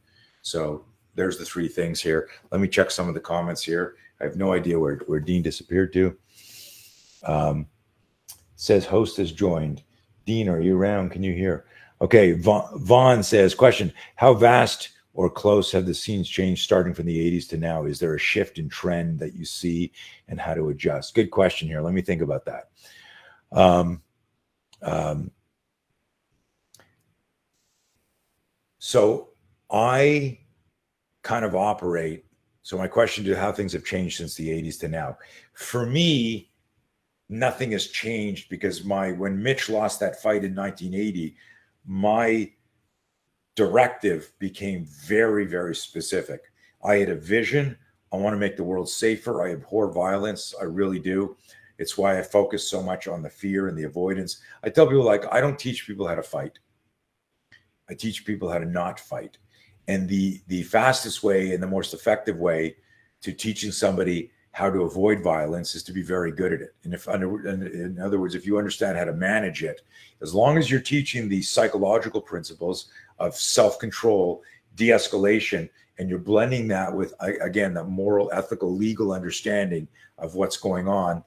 So there's the 3 things here. Let me check some of the comments here. I have no idea where Dean disappeared to. Says host has joined. Dean, are you around? Can you hear? Okay, Vaughn says, question, how vast or close have the scenes changed starting from the 80s to now? Is there a shift in trend that you see, and how to adjust? Good question here. Let me think about that. So I kind of operate. So my question to how things have changed since the 80s to now. For me, nothing has changed, because when Mitch lost that fight in 1980, my directive became very, very specific. I had a vision. I want to make the world safer. I abhor violence. I really do. It's why I focus so much on the fear and the avoidance. I tell people, like, I don't teach people how to fight. I teach people how to not fight. And the fastest way and the most effective way to teaching somebody how to avoid violence is to be very good at it. And in other words, if you understand how to manage it, as long as you're teaching the psychological principles of self-control, de-escalation, and you're blending that with, again, the moral, ethical, legal understanding of what's going on,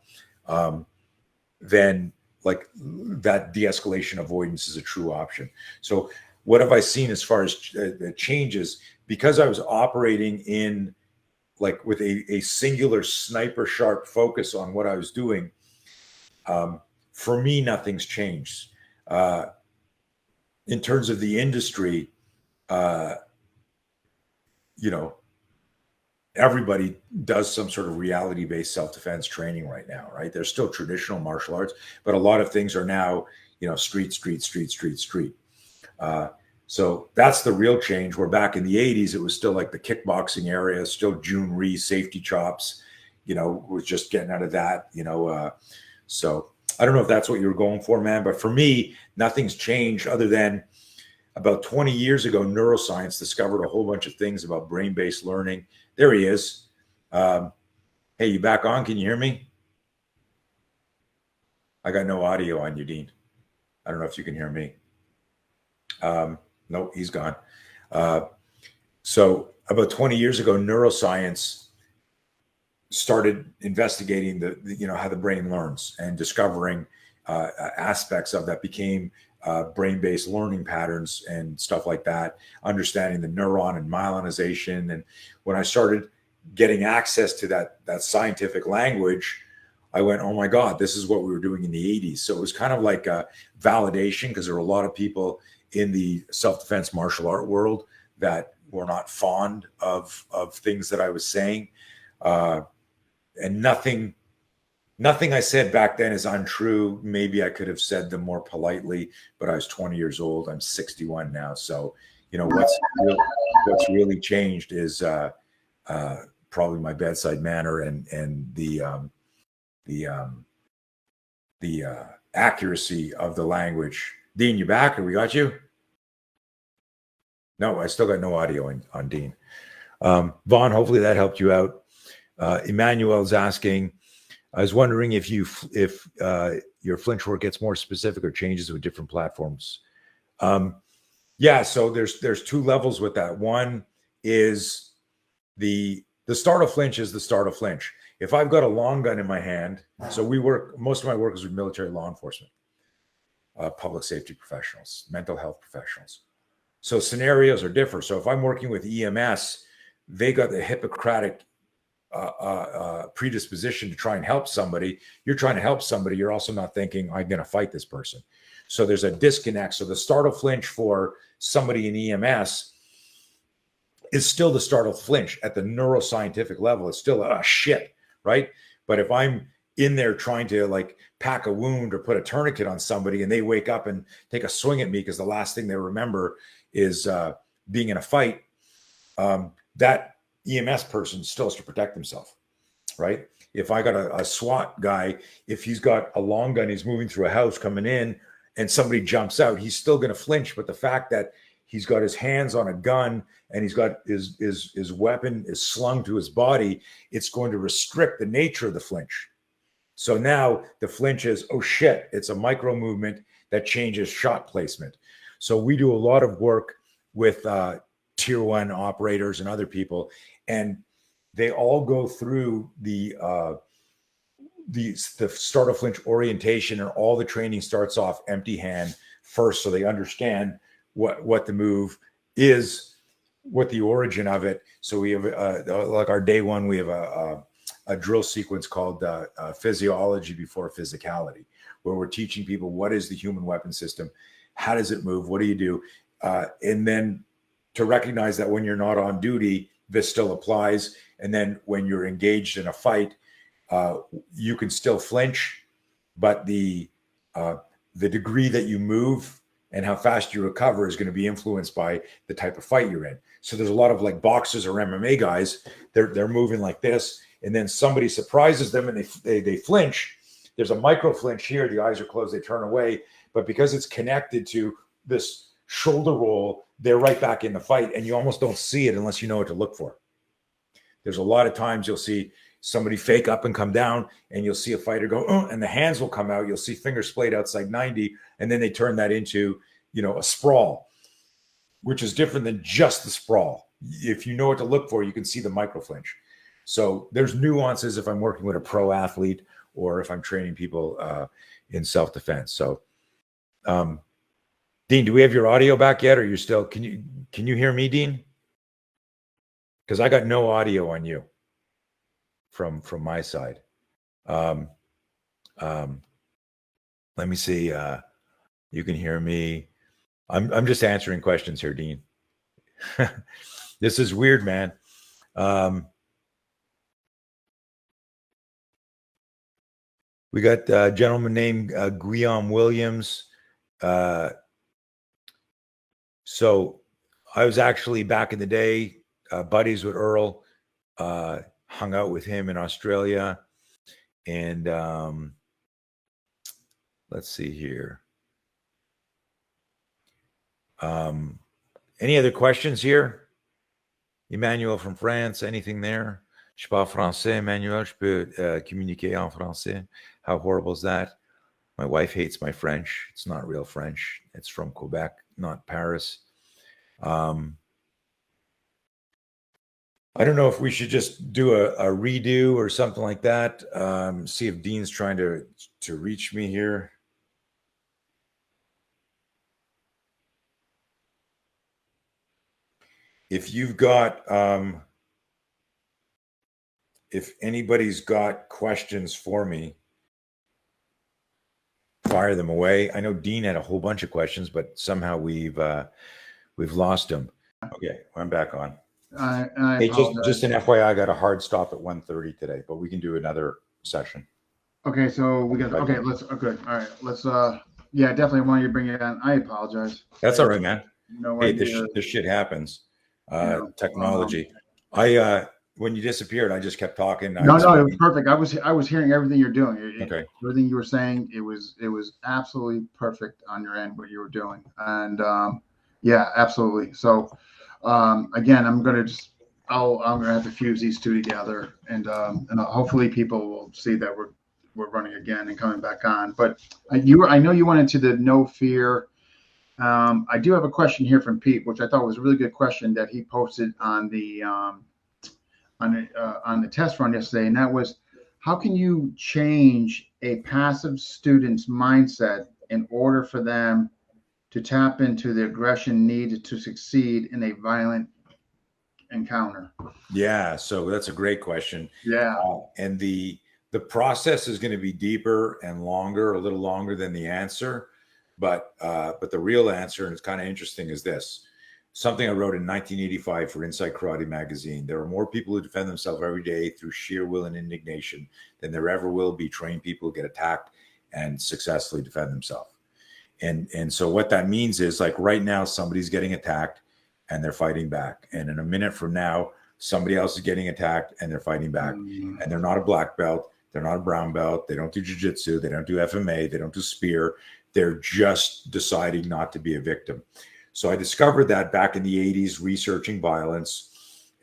then like that de-escalation avoidance is a true option. So what have I seen as far as changes? Because I was operating in like with a singular sniper sharp focus on what I was doing, for me, nothing's changed. In terms of the industry, everybody does some sort of reality-based self-defense training right now, right? There's still traditional martial arts, but a lot of things are now, street. So that's the real change. Where back in the 80s, it was still like the kickboxing area, still June Rhee safety chops, was just getting out of that, So I don't know if that's what you were going for, man. But for me, nothing's changed other than about 20 years ago, neuroscience discovered a whole bunch of things about brain-based learning. There he is. Hey, you back on? Can you hear me? I got no audio on you, Dean. I don't know if you can hear me. Nope, he's gone. So about 20 years ago, neuroscience started investigating how the brain learns, and discovering aspects of that became brain-based learning patterns and stuff like that, understanding the neuron and myelinization. And when I started getting access to that scientific language, I went, oh my God, this is what we were doing in the 80s. So it was kind of like a validation, because there were a lot of people in the self-defense martial art world that were not fond of things that I was saying. And nothing I said back then is untrue. Maybe I could have said them more politely, but I was 20 years old. I'm 61 now. So, what's really changed is probably my bedside manner and the accuracy of the language. Dean, you back? Have we got you? No, I still got no audio on Dean. Vaughn, hopefully that helped you out. Emmanuel's asking, I was wondering if your flinch work gets more specific or changes with different platforms. Yeah, so there's 2 levels with that. One is the start of flinch is the start of flinch. If I've got a long gun in my hand, so most of my work is with military law enforcement, public safety professionals, mental health professionals. So scenarios are different. So if I'm working with EMS, they got the Hippocratic predisposition to try and help somebody. You're trying to help somebody. You're also not thinking, I'm going to fight this person. So there's a disconnect. So the startle flinch for somebody in EMS is still the startle flinch at the neuroscientific level. It's still shit, right? But if I'm in there trying to like pack a wound or put a tourniquet on somebody and they wake up and take a swing at me because the last thing they remember is being in a fight, that EMS person still has to protect himself, right? If I got a SWAT guy, if he's got a long gun, he's moving through a house coming in and somebody jumps out, he's still going to flinch. But the fact that he's got his hands on a gun and he's got his weapon is slung to his body, it's going to restrict the nature of the flinch. So now the flinch is, oh shit, it's a micro movement that changes shot placement. So we do a lot of work with tier 1 operators and other people, and they all go through the startle flinch orientation, and all the training starts off empty hand first, so they understand what the move is, what the origin of it. So we have like our day one, we have a drill sequence called physiology before physicality, where we're teaching people what is the human weapon system, how does it move, what do you do, and then to recognize that when you're not on duty, this still applies. And then when you're engaged in a fight, you can still flinch, but the degree that you move and how fast you recover is going to be influenced by the type of fight you're in. So there's a lot of like boxers or MMA guys, they're moving like this, and then somebody surprises them and they flinch. There's a micro flinch here, the eyes are closed, they turn away, but because it's connected to this shoulder roll, they're right back in the fight, and you almost don't see it unless you know what to look for. There's a lot of times you'll see somebody fake up and come down, and you'll see a fighter go, and the hands will come out. You'll see fingers splayed outside 90, and then they turn that into, a sprawl, which is different than just the sprawl. If you know what to look for, you can see the micro flinch. So there's nuances if I'm working with a pro athlete or if I'm training people in self-defense. So, Dean, do we have your audio back yet, or you're still? Can you hear me, Dean? Because I got no audio on you from my side. Let me see. You can hear me. I'm just answering questions here, Dean. This is weird, man. We got a gentleman named Guillaume Williams. So I was actually back in the day, buddies with Earl, hung out with him in Australia. And let's see here. Any other questions here? Emmanuel from France, anything there? Je parle français, Emmanuel. Je peux communiquer en français. How horrible is that? My wife hates my French. It's not real French. It's from Quebec, not Paris. I don't know if we should just do a redo or something like that. See if Dean's trying to reach me here. If you've got, if anybody's got questions for me, fire them away. I know Dean had a whole bunch of questions, but somehow we've lost him. Okay, I'm back on. Hey, just an FYI, I got a hard stop at 1:30 today, but we can do another session. Okay, so we got let's all right. Let's yeah, definitely want you to bring it on. I apologize. That's all right, man. No hey, idea. this shit happens. Technology. When you disappeared, I just kept talking. No, it was perfect. I was hearing everything you're doing. Okay. Everything you were saying, it was absolutely perfect on your end, what you were doing. And yeah, absolutely. So again, I'm gonna have to fuse these two together, and hopefully people will see that we're running again and coming back on. But I know you went into the no fear. I do have a question here from Pete, which I thought was a really good question that he posted on the test run yesterday, and that was, how can you change a passive student's mindset in order for them to tap into the aggression needed to succeed in a violent encounter? Yeah, so that's a great question. Yeah. And the process is going to be deeper and longer, a little longer than the answer, but the real answer, and it's kind of interesting, is this. Something I wrote in 1985 for Inside Karate magazine. There are more people who defend themselves every day through sheer will and indignation than there ever will be trained people who get attacked and successfully defend themselves. And so what that means is, like, right now, somebody's getting attacked and they're fighting back. And in a minute from now, somebody else is getting attacked and they're fighting back. And they're not a black belt. They're not a brown belt. They don't do jiu-jitsu. They don't do FMA. They don't do spear. They're just deciding not to be a victim. So I discovered that back in the 80s, researching violence.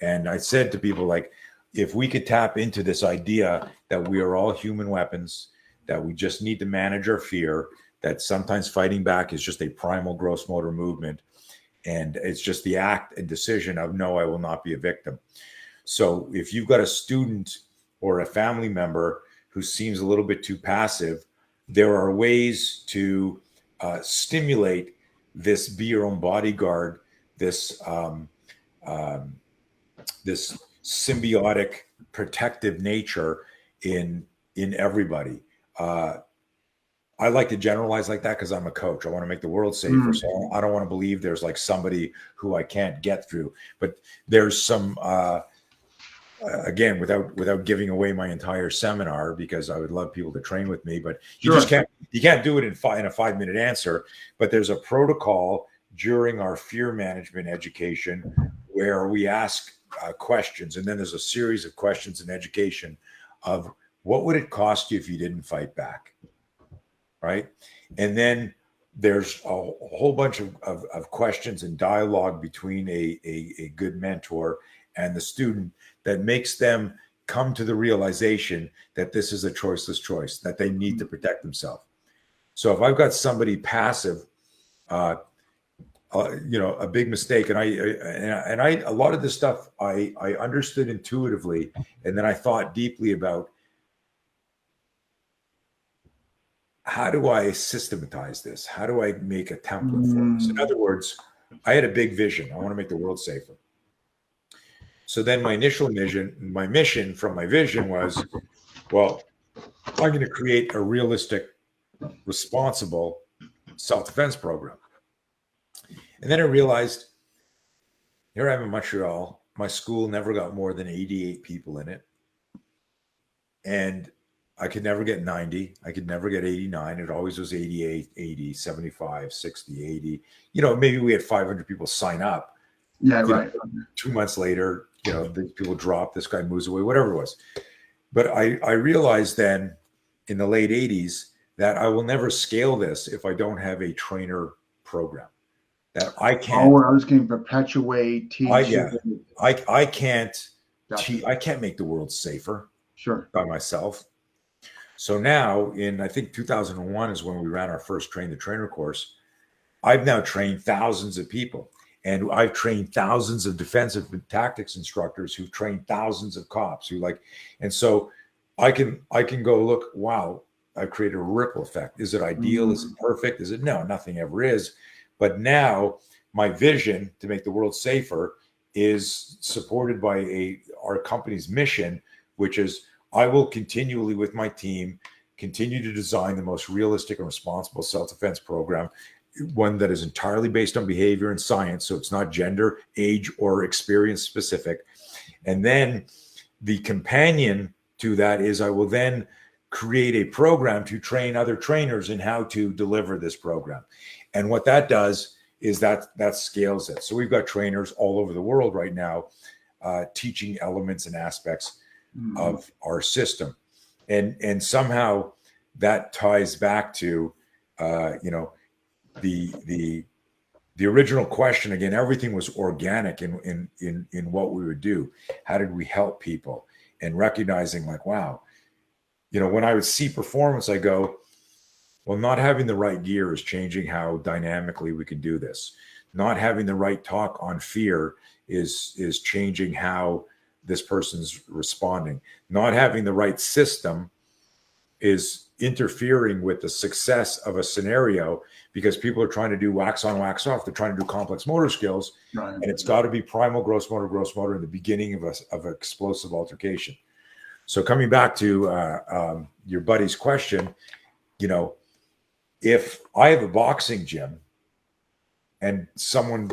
And I said to people, like, if we could tap into this idea that we are all human weapons, that we just need to manage our fear, that sometimes fighting back is just a primal gross motor movement. And it's just the act and decision of, no, I will not be a victim. So if you've got a student or a family member who seems a little bit too passive, there are ways to stimulate this be your own bodyguard, this this symbiotic protective nature in everybody. I like to generalize like that because I'm a coach. I want to make the world safer. So I don't want to believe there's like somebody who I can't get through. But there's some, again, without giving away my entire seminar, because I would love people to train with me, but you just can't do it in a 5-minute answer. But there's a protocol during our fear management education where we ask questions, and then there's a series of questions in education of what would it cost you if you didn't fight back? Right. And then there's a whole bunch of questions and dialogue between a good mentor and the student that makes them come to the realization that this is a choiceless choice, that they need to protect themselves. So if I've got somebody passive, a big mistake, and I a lot of this stuff I understood intuitively, and then I thought deeply about, how do I systematize this? How do I make a template for this? In other words, I had a big vision. I want to make the world safer. So then my mission from my vision was, well, I'm going to create a realistic, responsible self-defense program. And then I realized, here I am in Montreal. My school never got more than 88 people in it. And I could never get 90. I could never get 89. It always was 88, 80, 75, 60, 80. Maybe we had 500 people sign up. Yeah, right. 2 months later, the people drop, this guy moves away, whatever it was. But I realized then in the late 80s that I will never scale this if I don't have a trainer program. That I can't. Oh, I was going to perpetuate, teach. I can't teach. I can't make the world safer. Sure. By myself. So now I think 2001 is when we ran our first Train the Trainer course. I've now trained thousands of people, and I've trained thousands of defensive tactics instructors who've trained thousands of cops and so I can go, look, wow, I've created a ripple effect. Is it ideal? Is it perfect? Is it? No, nothing ever is. But now my vision to make the world safer is supported by our company's mission, which is, I will continually, with my team, continue to design the most realistic and responsible self-defense program, one that is entirely based on behavior and science. So it's not gender, age, or experience specific. And then the companion to that is, I will then create a program to train other trainers in how to deliver this program. And what that does is that scales it. So we've got trainers all over the world right now teaching elements and aspects of our system, and somehow that ties back to the original question. Again, everything was organic in what we would do. How did we help people? And recognizing, like, wow, when I would see performance, I go, well, not having the right gear is changing how dynamically we can do this. Not having the right talk on fear is changing how this person's responding. Not having the right system interfering with the success of a scenario, because people are trying to do wax on, wax off. They're trying to do complex motor skills, Right. and it's got to be primal gross motor in the beginning of an explosive altercation. So coming back to your buddy's question, if I have a boxing gym and some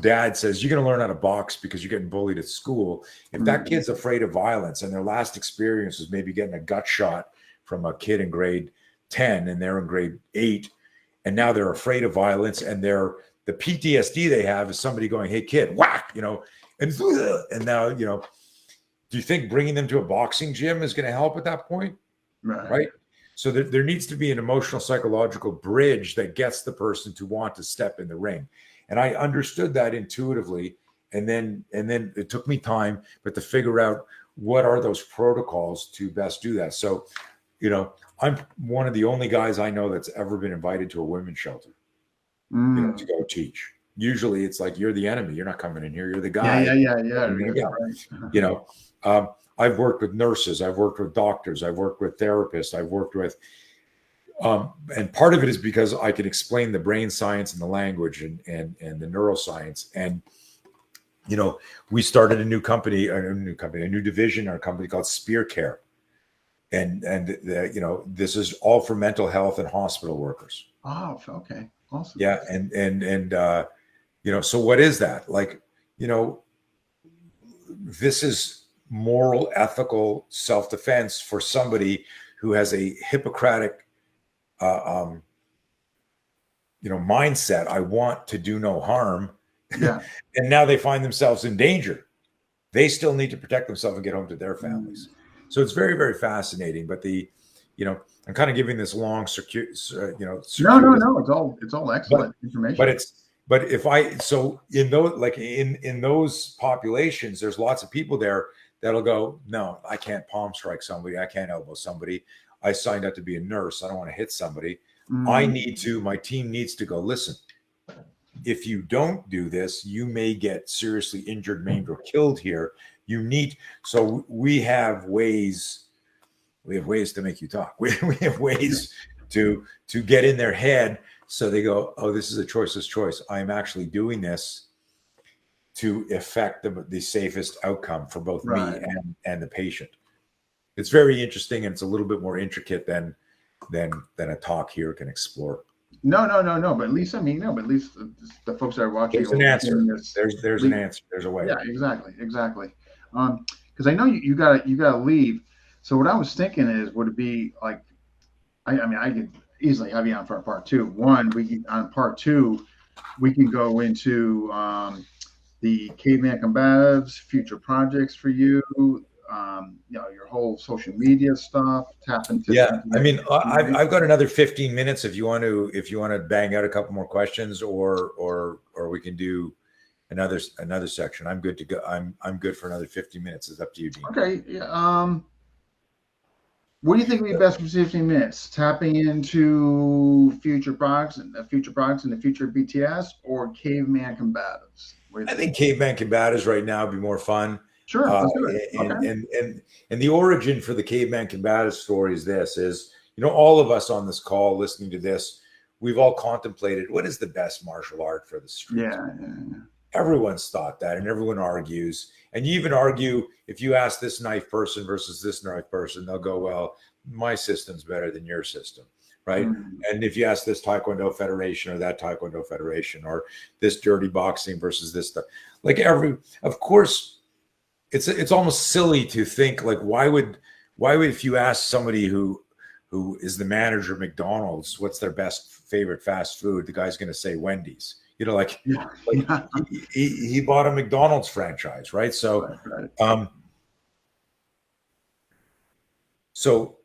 dad says, you're going to learn how to box because you're getting bullied at school. If that kid's afraid of violence and their last experience is maybe getting a gut shot from a kid in grade 10 and they're in grade 8, and now they're afraid of violence, and the PTSD they have is somebody going, hey kid, whack, and now, do you think bringing them to a boxing gym is going to help at that point? Right. So there needs to be an emotional, psychological bridge that gets the person to want to step in the ring. And I understood that intuitively. And then it took me time, but to figure out what are those protocols to best do that. So, I'm one of the only guys I know that's ever been invited to a women's shelter, to go teach. Usually it's like, you're the enemy. You're not coming in here. You're the guy. Yeah. I've worked with nurses. I've worked with doctors. I've worked with therapists. I've worked with, and part of it is because I can explain the brain science and the language and the neuroscience. And, we started a new division, our company called Spear Care. And this is all for mental health and hospital workers. Oh, okay. Awesome. Yeah. And so what is that? Like, this is moral, ethical self-defense for somebody who has a Hippocratic, mindset. I want to do no harm. Yeah. And now they find themselves in danger. They still need to protect themselves and get home to their families. So it's very, very fascinating. But I'm kind of giving this long circuit. No. It's all excellent information. But in those populations, there's lots of people there that'll go, no, I can't palm strike somebody. I can't elbow somebody. I signed up to be a nurse. I don't want to hit somebody. My team needs to go, listen, if you don't do this, you may get seriously injured, maimed, or killed here. So we have ways to make you talk. We have ways to get in their head. So they go, oh, this is a choiceless choice. I'm actually doing this to effect the safest outcome for both me and the patient. It's very interesting, and it's a little bit more intricate than a talk here can explore. No. But at least the folks that are watching. There's an answer. There's an answer. There's a way. Yeah, exactly. Because I know you gotta leave. So what I was thinking is, would it be like, I could easily have you on for part 2. On part 2, we can go into the Caveman Combatives, future projects for you, your whole social media stuff, tap into. Yeah, I've got another 15 minutes if you want to bang out a couple more questions, or we can do another section. I'm good to go. I'm good for another 15 minutes. It's up to you, Dean. Okay. Yeah. What do you think would be best for 15 minutes? Tapping into future products and the future BTS, or Caveman Combatives? I think Caveman Combatives right now would be more fun. Sure. And the origin for the Caveman Combative story is all of us on this call listening to this, we've all contemplated what is the best martial art for the street. Yeah. Everyone's thought that, and everyone argues. And you even argue, if you ask this knife person versus this knife person, they'll go, well, my system's better than your system, right? And if you ask this Taekwondo Federation or that Taekwondo Federation, or this dirty boxing versus this stuff, of course, it's almost silly to think, like, why would if you ask somebody who is the manager of McDonald's what's their best favorite fast food, the guy's going to say Wendy's. He bought a McDonald's franchise, right? So, so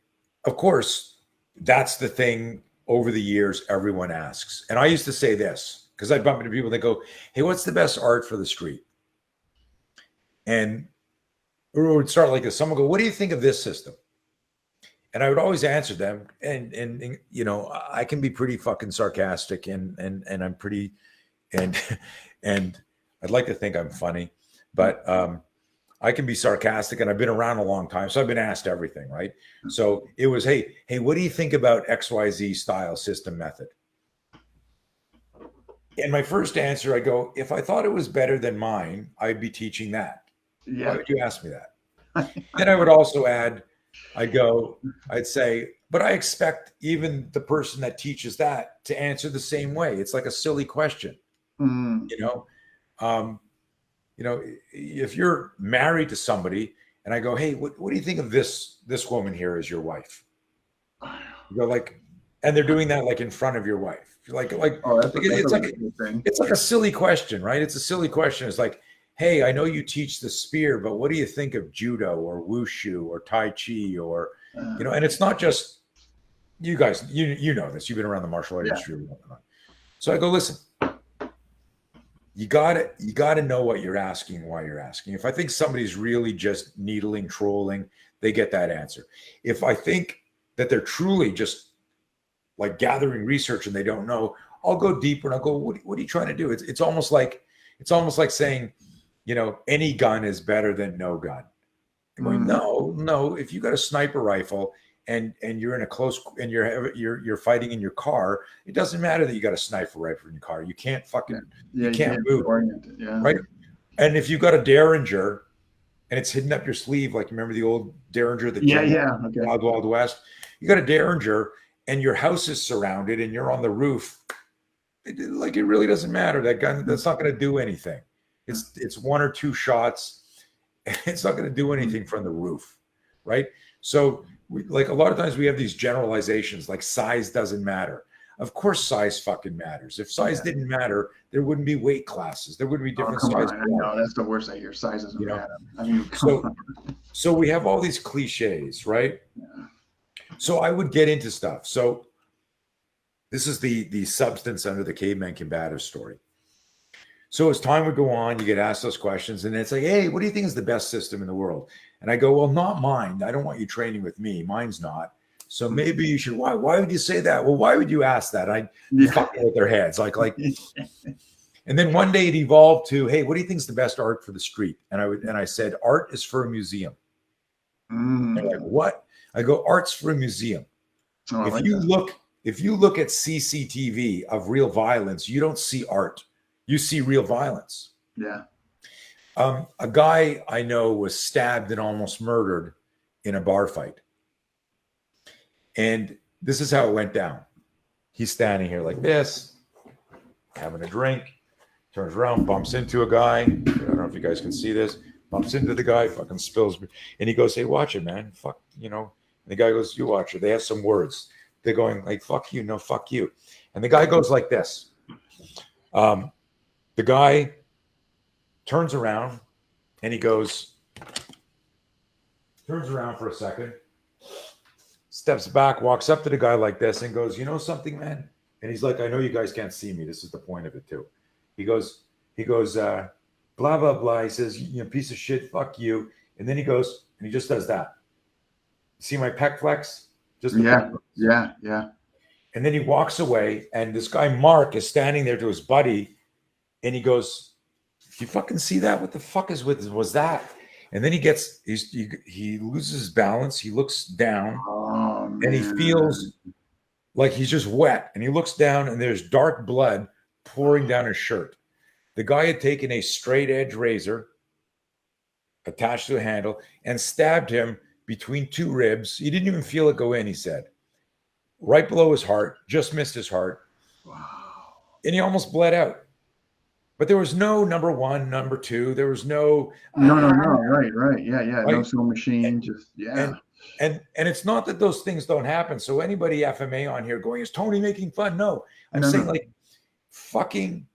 of course, that's the thing. Over the years, everyone asks, and I used to say this because I bump into people that go, "Hey, what's the best art for the street?" And or it would start like this. Someone would go, "What do you think of this system?" And I would always answer them, and I can be pretty fucking sarcastic, and I'm pretty. And I'd like to think I'm funny, but I can be sarcastic, and I've been around a long time, so I've been asked everything, right? So it was, hey, what do you think about XYZ style system method? And my first answer, I go, if I thought it was better than mine, I'd be teaching that. Yeah. Why would you ask me that? Then I would also add, I'd say, but I expect even the person that teaches that to answer the same way. It's like a silly question, you know? If you're married to somebody and I go, hey, what do you think of this woman here as your wife? You go like, and they're doing that like in front of your wife. It's like a silly question, right? It's a silly question. It's like, hey, I know you teach the spear, but what do you think of judo or wushu or tai chi or, and it's not just you guys, you know this, you've been around the martial art industry. So I go, listen, you got to know what you're asking, why you're asking. If I think somebody's really just needling, trolling, they get that answer. If I think that they're truly just like gathering research and they don't know, I'll go deeper and I'll go, what are you trying to do? It's almost like saying, any gun is better than no gun. I'm going, no. If you got a sniper rifle and you're in a close and you're fighting in your car, it doesn't matter that you got a sniper rifle in your car. You can't you can't move, right? And if you got a Derringer and it's hidden up your sleeve, like remember the old Derringer, Wild Wild West. You got a Derringer and your house is surrounded and you're on the roof. It really doesn't matter. That gun, that's not going to do anything. It's one or two shots. It's not going to do anything from the roof, right? So a lot of times we have these generalizations like size doesn't matter. Of course size fucking matters. If size didn't matter, there wouldn't be weight classes. There wouldn't be different sizes. No, that's the worst I hear. Size doesn't matter. I mean, so we have all these cliches, right? Yeah. So I would get into stuff. So this is the substance under the Caveman Combat story. So as time would go on, you get asked those questions, and it's like, hey, what do you think is the best system in the world? And I go, well, not mine. I don't want you training with me. Mine's not. So maybe you should. Why would you say that? Well, why would you ask that? I fucking with their heads, like. And then one day it evolved to, hey, what do you think is the best art for the street? And I said, art is for a museum. They're like, what? I go, art's for a museum. Oh, if you look at CCTV of real violence, you don't see art. You see real violence. Yeah. A guy I know was stabbed and almost murdered in a bar fight. And this is how it went down. He's standing here like this, having a drink, turns around, bumps into a guy. I don't know if you guys can see this. Bumps into the guy, fucking spills. And he goes, hey, watch it, man. Fuck, And the guy goes, you watch it. They have some words. They're going like, fuck you, no, fuck you. And the guy goes like this. The guy turns around and he turns around for a second, steps back, walks up to the guy like this and goes, you know something, man? And he's like, I know you guys can't see me. This is the point of it too. He goes, blah, blah, blah. He says, piece of shit, fuck you. And then he goes, and he just does that. See my pec flex? Yeah. And then he walks away, and this guy, Mark, is standing there to his buddy, and he goes, you fucking see that? What the fuck was that? And then he loses his balance. He looks down, and he feels like he's just wet. And he looks down, and there's dark blood pouring down his shirt. The guy had taken a straight edge razor attached to a handle and stabbed him between two ribs. He didn't even feel it go in, he said. Right below his heart, just missed his heart. Wow. And he almost bled out. But there was no number one, number two. There was no. No. Right. Yeah. Right? No sewing machine. And it's not that those things don't happen. So anybody FMA on here going, is Tony making fun? No. I'm saying like fucking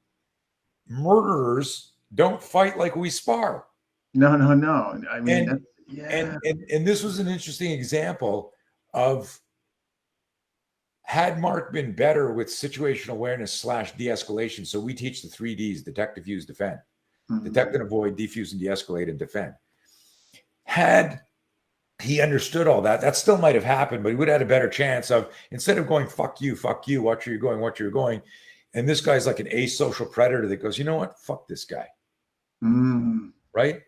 murderers don't fight like we spar. No. I mean, and this was an interesting example of, had Mark been better with situational awareness / de-escalation, so we teach the 3 Ds, detect, diffuse, defend. Detect and avoid, defuse and de-escalate, and defend. Had he understood all that, that still might have happened, but he would have had a better chance of, instead of going, fuck you, watch where you're going. And this guy's like an asocial predator that goes, you know what? Fuck this guy. Right?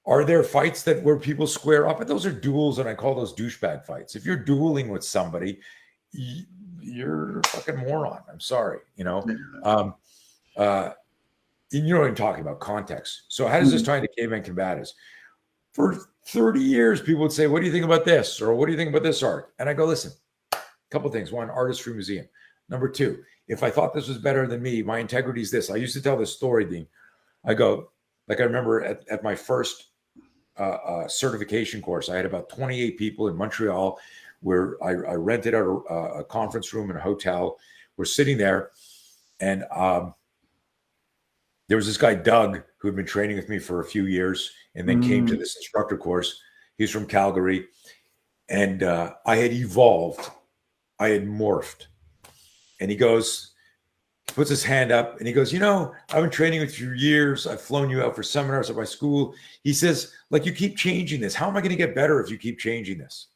Are there fights that where people square up? But those are duels, and I call those douchebag fights. If you're dueling with somebody, you're a fucking moron. I'm sorry, you know. You know what I'm talking about, context. So how does this tie into Caveman Combat? For 30 years, people would say, what do you think about this? Or what do you think about this art? And I go, listen, a couple of things. One, artistry museum. Number two, if I thought this was better than me, my integrity is this. I used to tell this story, Dean. I go, like I remember at my first certification course, I had about 28 people in Montreal where I rented out a conference room in a hotel. We're sitting there, and there was this guy, Doug, who had been training with me for a few years and then came to this instructor course. He's from Calgary. And I had evolved. I had morphed. And he goes, puts his hand up and he goes, you know, I've been training with you for years. I've flown you out for seminars at my school. He says, like, you keep changing this. How am I going to get better if you keep changing this?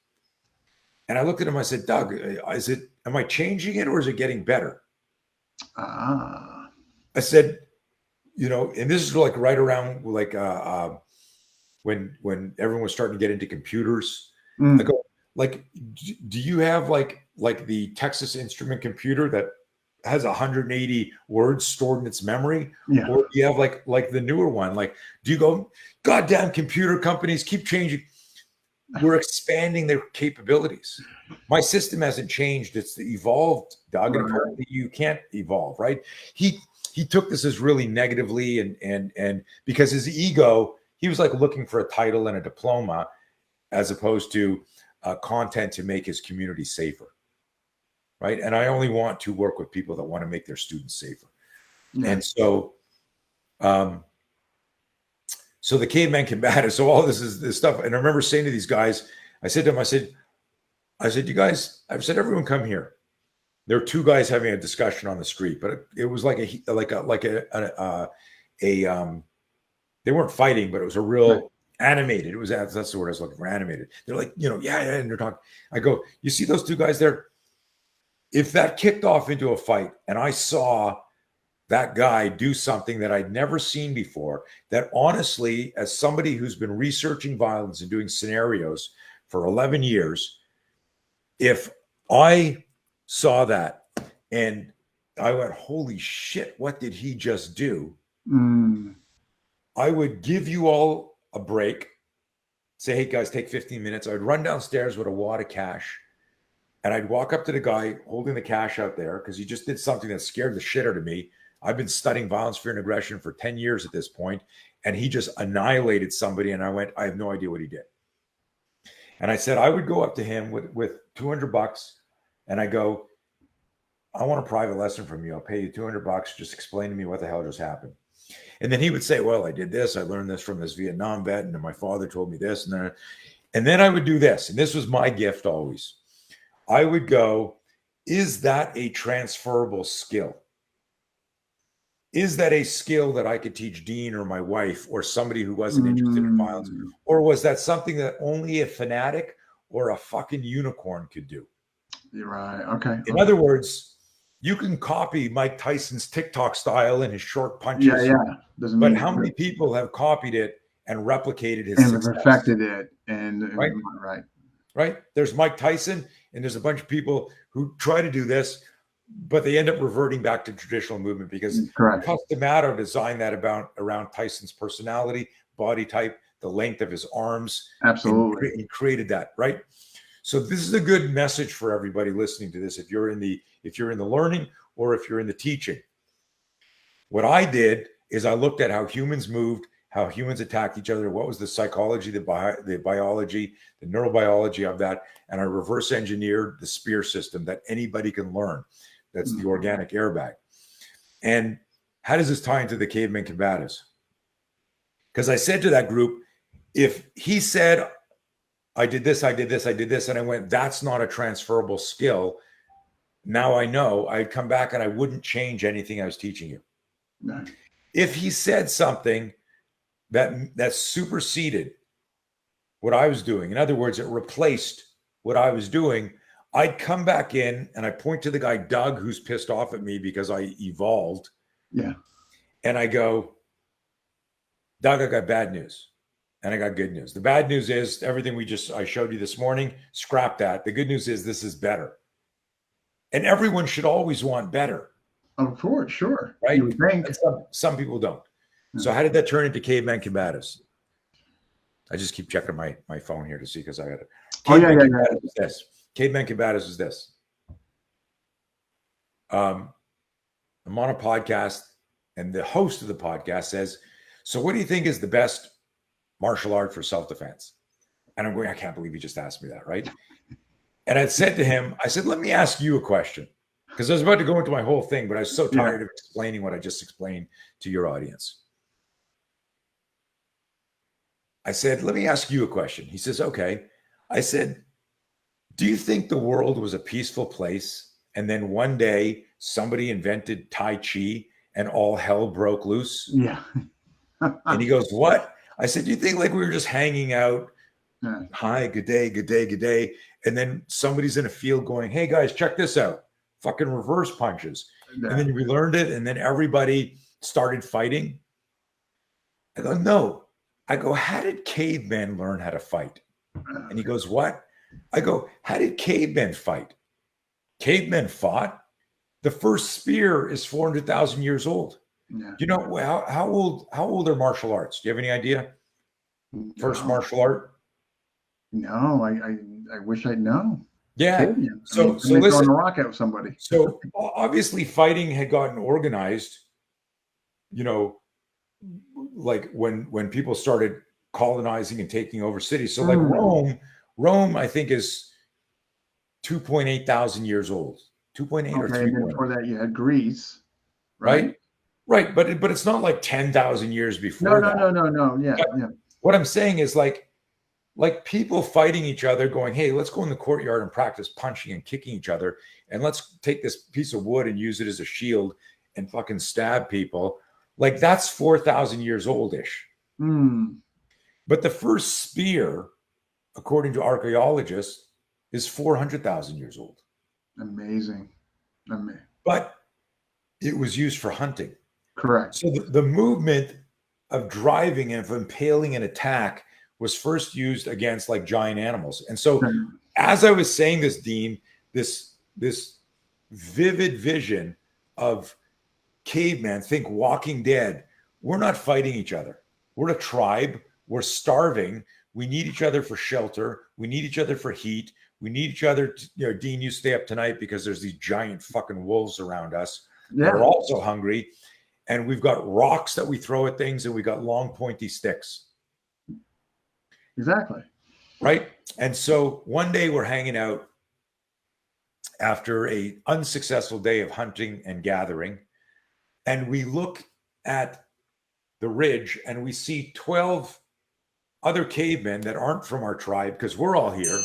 And I looked at him, I said, Doug, am I changing it or is it getting better? I said, you know, and this is like right around like when everyone was starting to get into computers. I go, like, do you have like the Texas Instrument computer that has 180 words stored in its memory? Yeah. Or do you have like the newer one? Like, do you go, goddamn computer companies keep changing? We're expanding their capabilities. My system hasn't changed. It's evolved, Doug. And apparently you can't evolve, right? He took this as really negatively and because his ego, he was like looking for a title and a diploma as opposed to content to make his community safer, right? And I only want to work with people that want to make their students safer. Yeah. And so, so the Caveman Combat, so all this is this stuff. And I remember saying to these guys, I said to them, I said, you guys, I've said, everyone come here. There are two guys having a discussion on the street, but it was like they weren't fighting, but it was a real animated. It was, that's the word I was looking for, animated. They're like, you know, yeah, and they're talking. I go, you see those two guys there? If that kicked off into a fight and I saw that guy do something that I'd never seen before, that honestly, as somebody who's been researching violence and doing scenarios for 11 years, if I saw that and I went, holy shit, what did he just do? I would give you all a break, say, hey guys, take 15 minutes. I would run downstairs with a wad of cash and I'd walk up to the guy holding the cash out there because he just did something that scared the shit out of me. I've been studying violence, fear, and aggression for 10 years at this point, and he just annihilated somebody. And I went, I have no idea what he did. And I said, I would go up to him with $200 and I go, I want a private lesson from you. I'll pay you $200. Just explain to me what the hell just happened. And then he would say, well, I did this. I learned this from this Vietnam vet. And then my father told me this. And then I would do this. And this was my gift always. I would go, is that a transferable skill? Is that a skill that I could teach Dean or my wife or somebody who wasn't interested in violence? Or was that something that only a fanatic or a fucking unicorn could do? You're right. Okay. In other words, you can copy Mike Tyson's TikTok style and his short punches. Yeah. But how many people have copied it and replicated his and success? perfected it? And right. There's Mike Tyson, and there's a bunch of people who try to do this, but they end up reverting back to traditional movement because Customato designed that around Tyson's personality, body type, the length of his arms. Absolutely. He created that, right? So this is a good message for everybody listening to this. If you're in the learning or if you're in the teaching, what I did is I looked at how humans moved, how humans attacked each other. What was the psychology, the biology, the neurobiology of that? And I reverse engineered the spear system that anybody can learn. That's the organic airbag. And how does this tie into the Caveman Combatives? Because I said to that group, if he said, I did this, and I went, that's not a transferable skill. Now I know. I'd come back and I wouldn't change anything I was teaching you. No. If he said something that superseded what I was doing, in other words, it replaced what I was doing, I'd come back in and I point to the guy, Doug, who's pissed off at me because I evolved. Yeah. And I go, Doug, I got bad news. and I got good news. The bad news is everything I showed you this morning, scrap that. The good news is this is better. And everyone should always want better. Of course, sure. Right? You would think. Some people don't. So how did that turn into Caveman Combatives? I just keep checking my phone here to see because I got it. Caveman Combatives is this. I'm on a podcast, and the host of the podcast says, so what do you think is the best martial art for self-defense? And I'm going, I can't believe you just asked me that, right? And I said to him, I said, let me ask you a question. Because I was about to go into my whole thing, but I was so tired of explaining what I just explained to your audience. I said, let me ask you a question. He says, okay. I said, do you think the world was a peaceful place, and then one day somebody invented Tai Chi and all hell broke loose? Yeah. And he goes, what? I said, do you think like we were just hanging out? Hi, good day, good day, good day. And then somebody's in a field going, hey guys, check this out. Fucking reverse punches. And then we learned it, and then everybody started fighting. I go, no. I go, how did cavemen learn how to fight? And he goes, what? I go, how did cavemen fight? Cavemen fought. The first spear is 400,000 years old. Yeah. You know, how old are martial arts? Do you have any idea? First martial art? No, I wish I'd known. Yeah. So listen, throwing a rock at somebody. So obviously fighting had gotten organized, you know, like when people started colonizing and taking over cities. So like Rome, I think is 2.8 thousand years old. 2.8 or 3. And before that, you had Greece, right? Right, but it's not like 10,000 years before. No. Yeah. What I'm saying is like people fighting each other, going, "Hey, let's go in the courtyard and practice punching and kicking each other, and let's take this piece of wood and use it as a shield and fucking stab people." Like that's 4,000 years oldish. But the first spear, according to archaeologists, is 400,000 years old. Amazing. But it was used for hunting. Correct. So the movement of driving and of impaling an attack was first used against like giant animals. And so as I was saying this, Dean, this vivid vision of caveman, think Walking Dead. We're not fighting each other. We're a tribe. We're starving. We need each other for shelter. We need each other for heat. We need each other to, you know, Dean, you stay up tonight because there's these giant fucking wolves around us that are also hungry. And we've got rocks that we throw at things, and we got long pointy sticks. Exactly. Right. And so one day we're hanging out after a unsuccessful day of hunting and gathering. And we look at the ridge and we see 12 other cavemen that aren't from our tribe, because we're all here.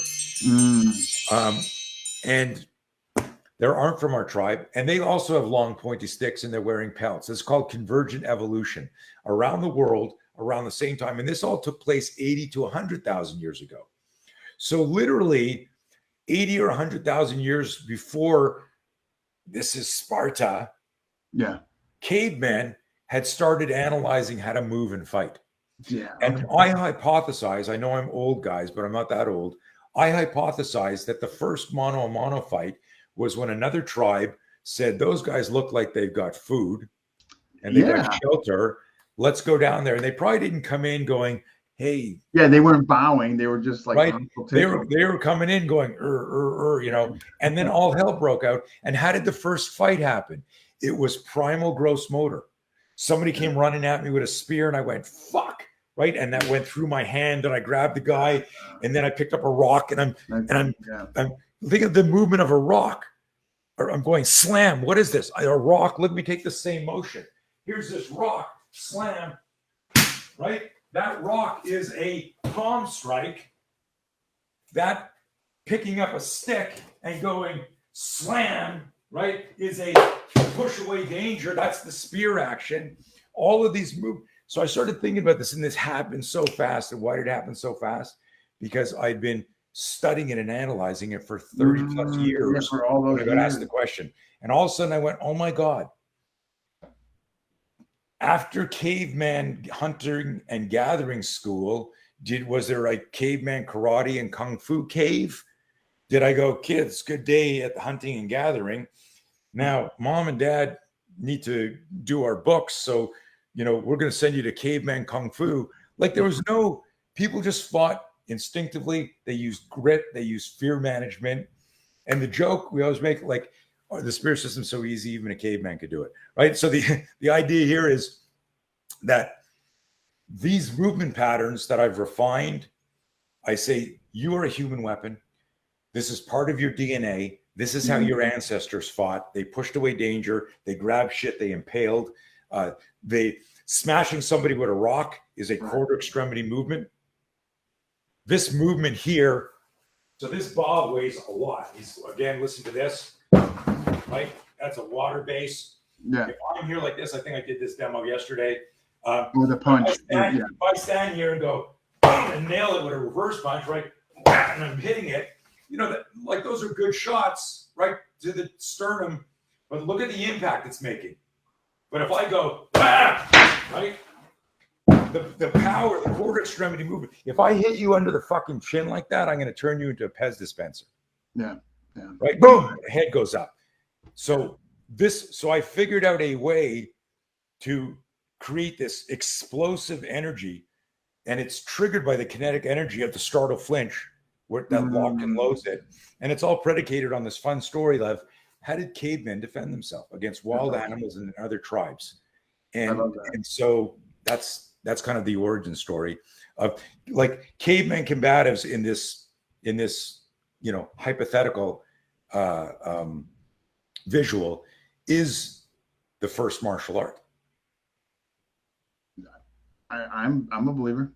And they aren't from our tribe. And they also have long pointy sticks, and they're wearing pelts. It's called convergent evolution around the world around the same time. And this all took place 80 to 100,000 years ago. So literally 80 or 100,000 years before this is Sparta. Yeah. Cavemen had started analyzing how to move and fight. Yeah. And I hypothesize, I know I'm old, guys, but I'm not that old. I hypothesize that the first mano-a-mano fight was when another tribe said, those guys look like they've got food and they've got shelter. Let's go down there. And they probably didn't come in going, hey. Yeah, they weren't bowing. They were just like, right. They were coming in going, you know, and then all hell broke out. And how did the first fight happen? It was primal gross motor. Somebody came running at me with a spear, and I went, fuck. Right. And that went through my hand, and I grabbed the guy, and then I picked up a rock, and I'm thinking of the movement of a rock. Or I'm going, slam. What is this? A rock. Let me take the same motion. Here's this rock. Slam. Right. That rock is a palm strike. That picking up a stick and going slam, right, is a push away danger. That's the spear action. All of these move. So I started thinking about this, and this happened so fast. And why did it happen so fast? Because I'd been studying it and analyzing it for 30 plus years. Yeah, for all those I got asked the question. And all of a sudden I went, oh my God. After caveman hunting and gathering school, Was there like caveman karate and kung fu cave? Did I go, kids, good day at the hunting and gathering? Now, mom and dad need to do our books. So, we're going to send you to caveman kung fu. Like, there was no, people just fought instinctively. They used grit. They used fear management. And the joke we always make, like, oh, the spirit system's so easy, even a caveman could do it, right? So the idea here is that these movement patterns that I've refined, I say, you are a human weapon. This is part of your DNA. This is how your ancestors fought. They pushed away danger. They grabbed shit. They impaled. They smashing somebody with a rock is a quarter extremity movement. This movement here, so this bob weighs a lot. Again, listen to this, right? That's a water base. Yeah. If I'm here like this, I think I did this demo yesterday. With a punch. If I stand here and go and nail it with a reverse punch, right, and I'm hitting it, like those are good shots, right, to the sternum. But look at the impact it's making. But if I go, right, the power, the quarter extremity movement. If I hit you under the fucking chin like that, I'm going to turn you into a Pez dispenser. Yeah. Right. Boom. Head goes up. So I figured out a way to create this explosive energy, and it's triggered by the kinetic energy of the startle flinch, where that lock and loads it. And it's all predicated on this fun story of how did cavemen defend themselves against wild animals and other tribes? And so that's kind of the origin story of like caveman combatives in this hypothetical visual is the first martial art. I'm a believer.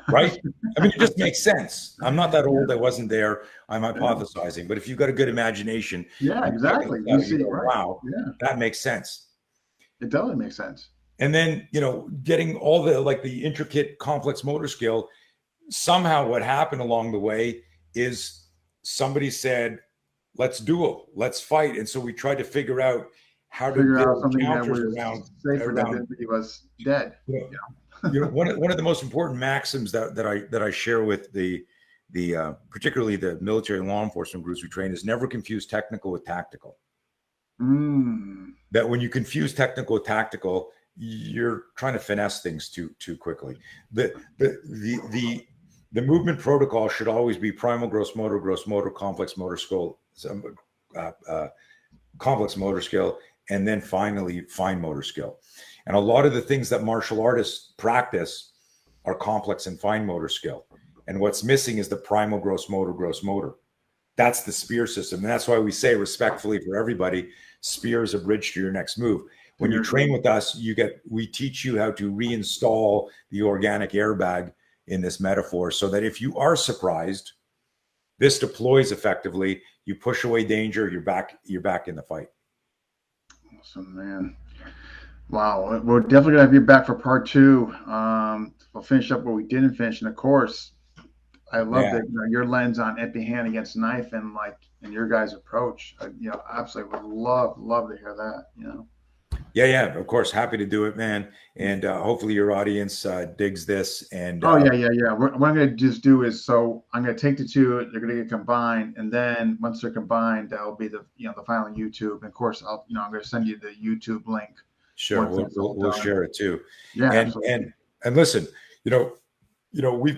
Right? I mean, it just makes sense. I'm not that old. I wasn't there. I'm hypothesizing. But if you've got a good imagination, exactly. Wow, that makes sense. It totally makes sense. And then, getting all the intricate, complex motor skill, somehow what happened along the way is somebody said, let's duel, let's fight. And so we tried to figure out how to build something that was safer than he was dead. One of the most important maxims that I share with the particularly the military and law enforcement groups we train is never confuse technical with tactical. That when you confuse technical with tactical, you're trying to finesse things too quickly. The movement protocol should always be primal gross motor, complex motor skill, complex motor skill, and then finally fine motor skill. And a lot of the things that martial artists practice are complex and fine motor skill. And what's missing is the primal gross motor. That's the spear system. And that's why we say respectfully for everybody, spear is a bridge to your next move. When you train with us, we teach you how to reinstall the organic airbag in this metaphor so that if you are surprised, this deploys effectively, you push away danger, you're back in the fight. Awesome, man. Wow, we're definitely gonna have you back for part 2. We'll finish up what we didn't finish, and of course, I love that your lens on empty hand against knife and your guys' approach. Absolutely would love to hear that. Yeah, of course, happy to do it, man. And hopefully your audience digs this. And What I'm gonna just do is I'm gonna take the two. They're gonna get combined, and then once they're combined, that'll be the final YouTube. And of course, I'm gonna send you the YouTube link. Sure, we'll share it too. Yeah, and listen, we've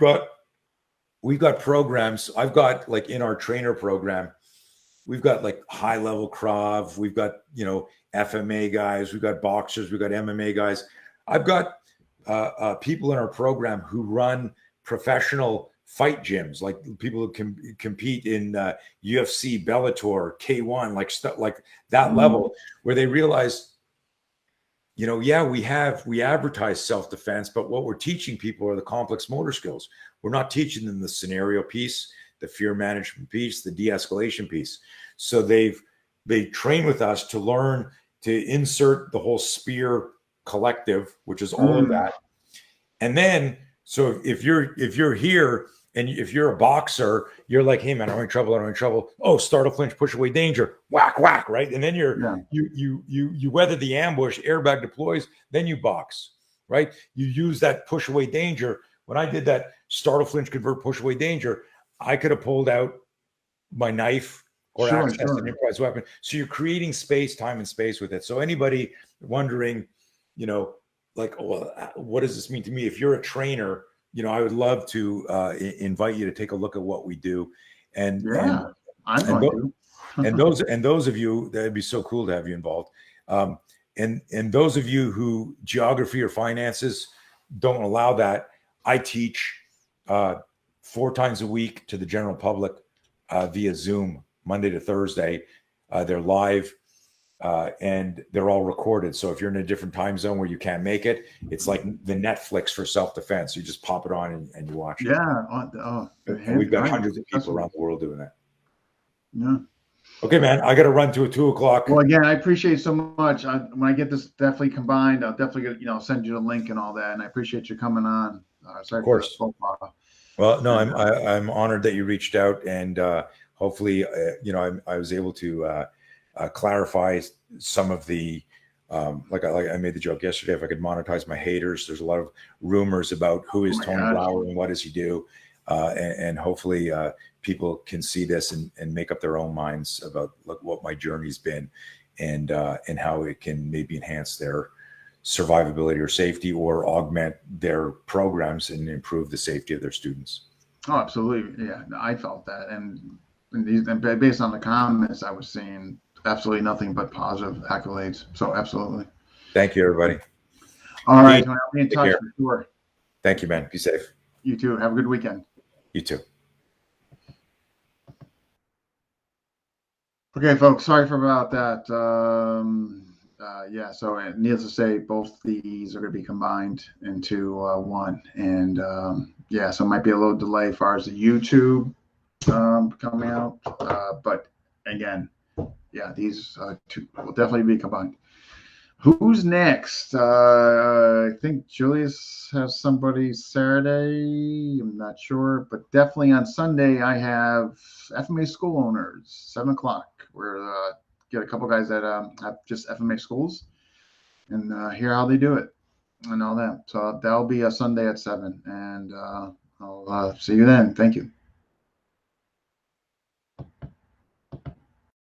got programs. I've got in our trainer program, we've got high level Krav. We've got FMA guys. We've got boxers. We've got MMA guys. I've got people in our program who run professional fight gyms, like people who can compete in UFC, Bellator, K1, stuff like that level, where they realize. We advertise self-defense, but what we're teaching people are the complex motor skills. We're not teaching them the scenario piece, the fear management piece, the de-escalation piece. So they train with us to learn to insert the whole spear collective, which is all of that. And then, so if you're here and if you're a boxer, you're like, hey man, I'm in trouble. Oh, startle flinch, push away danger, whack, right? And then you weather the ambush, airbag deploys, then you box, right? You use that push away danger when I did that startle, flinch, convert, push away, danger, I could have pulled out my knife or accessed an improvised weapon. So you're creating space, time, and space with it. So anybody wondering, you know, like, well, what does this mean to me? If you're a trainer, you know, I would love to invite you to take a look at what we do. And yeah, I'm going to. and those of you, that'd be so cool to have you involved. And those of you who geography or finances don't allow that, I teach 4 times a week to the general public via Zoom, Monday to Thursday. They're live and they're all recorded. So if you're in a different time zone where you can't make it, it's like the Netflix for self-defense. You just pop it on and you watch it. Yeah. And we've got hundreds of people around the world doing that. Yeah. Okay, man, I got to run to 2 o'clock. Well, again, I appreciate so much. When I get this definitely combined, I'll definitely get, send you the link and all that. And I appreciate you coming on. Sorry, of course. Well, no, I'm honored that you reached out, and hopefully, I was able to clarify some of the, like I made the joke yesterday. If I could monetize my haters, there's a lot of rumors about who is Tony Blauer and what does he do, and hopefully people can see this and make up their own minds about what my journey's been, and how it can maybe enhance their survivability or safety, or augment their programs and improve the safety of their students. Oh, absolutely. Yeah, I felt that. And based on the comments I was seeing, absolutely nothing but positive accolades. So absolutely. Thank you, everybody. All right. I'll be in touch for sure. Thank you, man. Be safe. You too. Have a good weekend. You too. Okay, folks, sorry for about that. So needless to say, both these are going to be combined into one. And so it might be a little delay as far as the YouTube coming out. But again, these two will definitely be combined. Who's next? I think Julius has somebody Saturday. I'm not sure, but definitely on Sunday I have FMA school owners, 7 o'clock. We're get a couple guys that have just FMA schools and hear how they do it and all that. So that'll be a Sunday at 7, and I'll see you then. Thank you.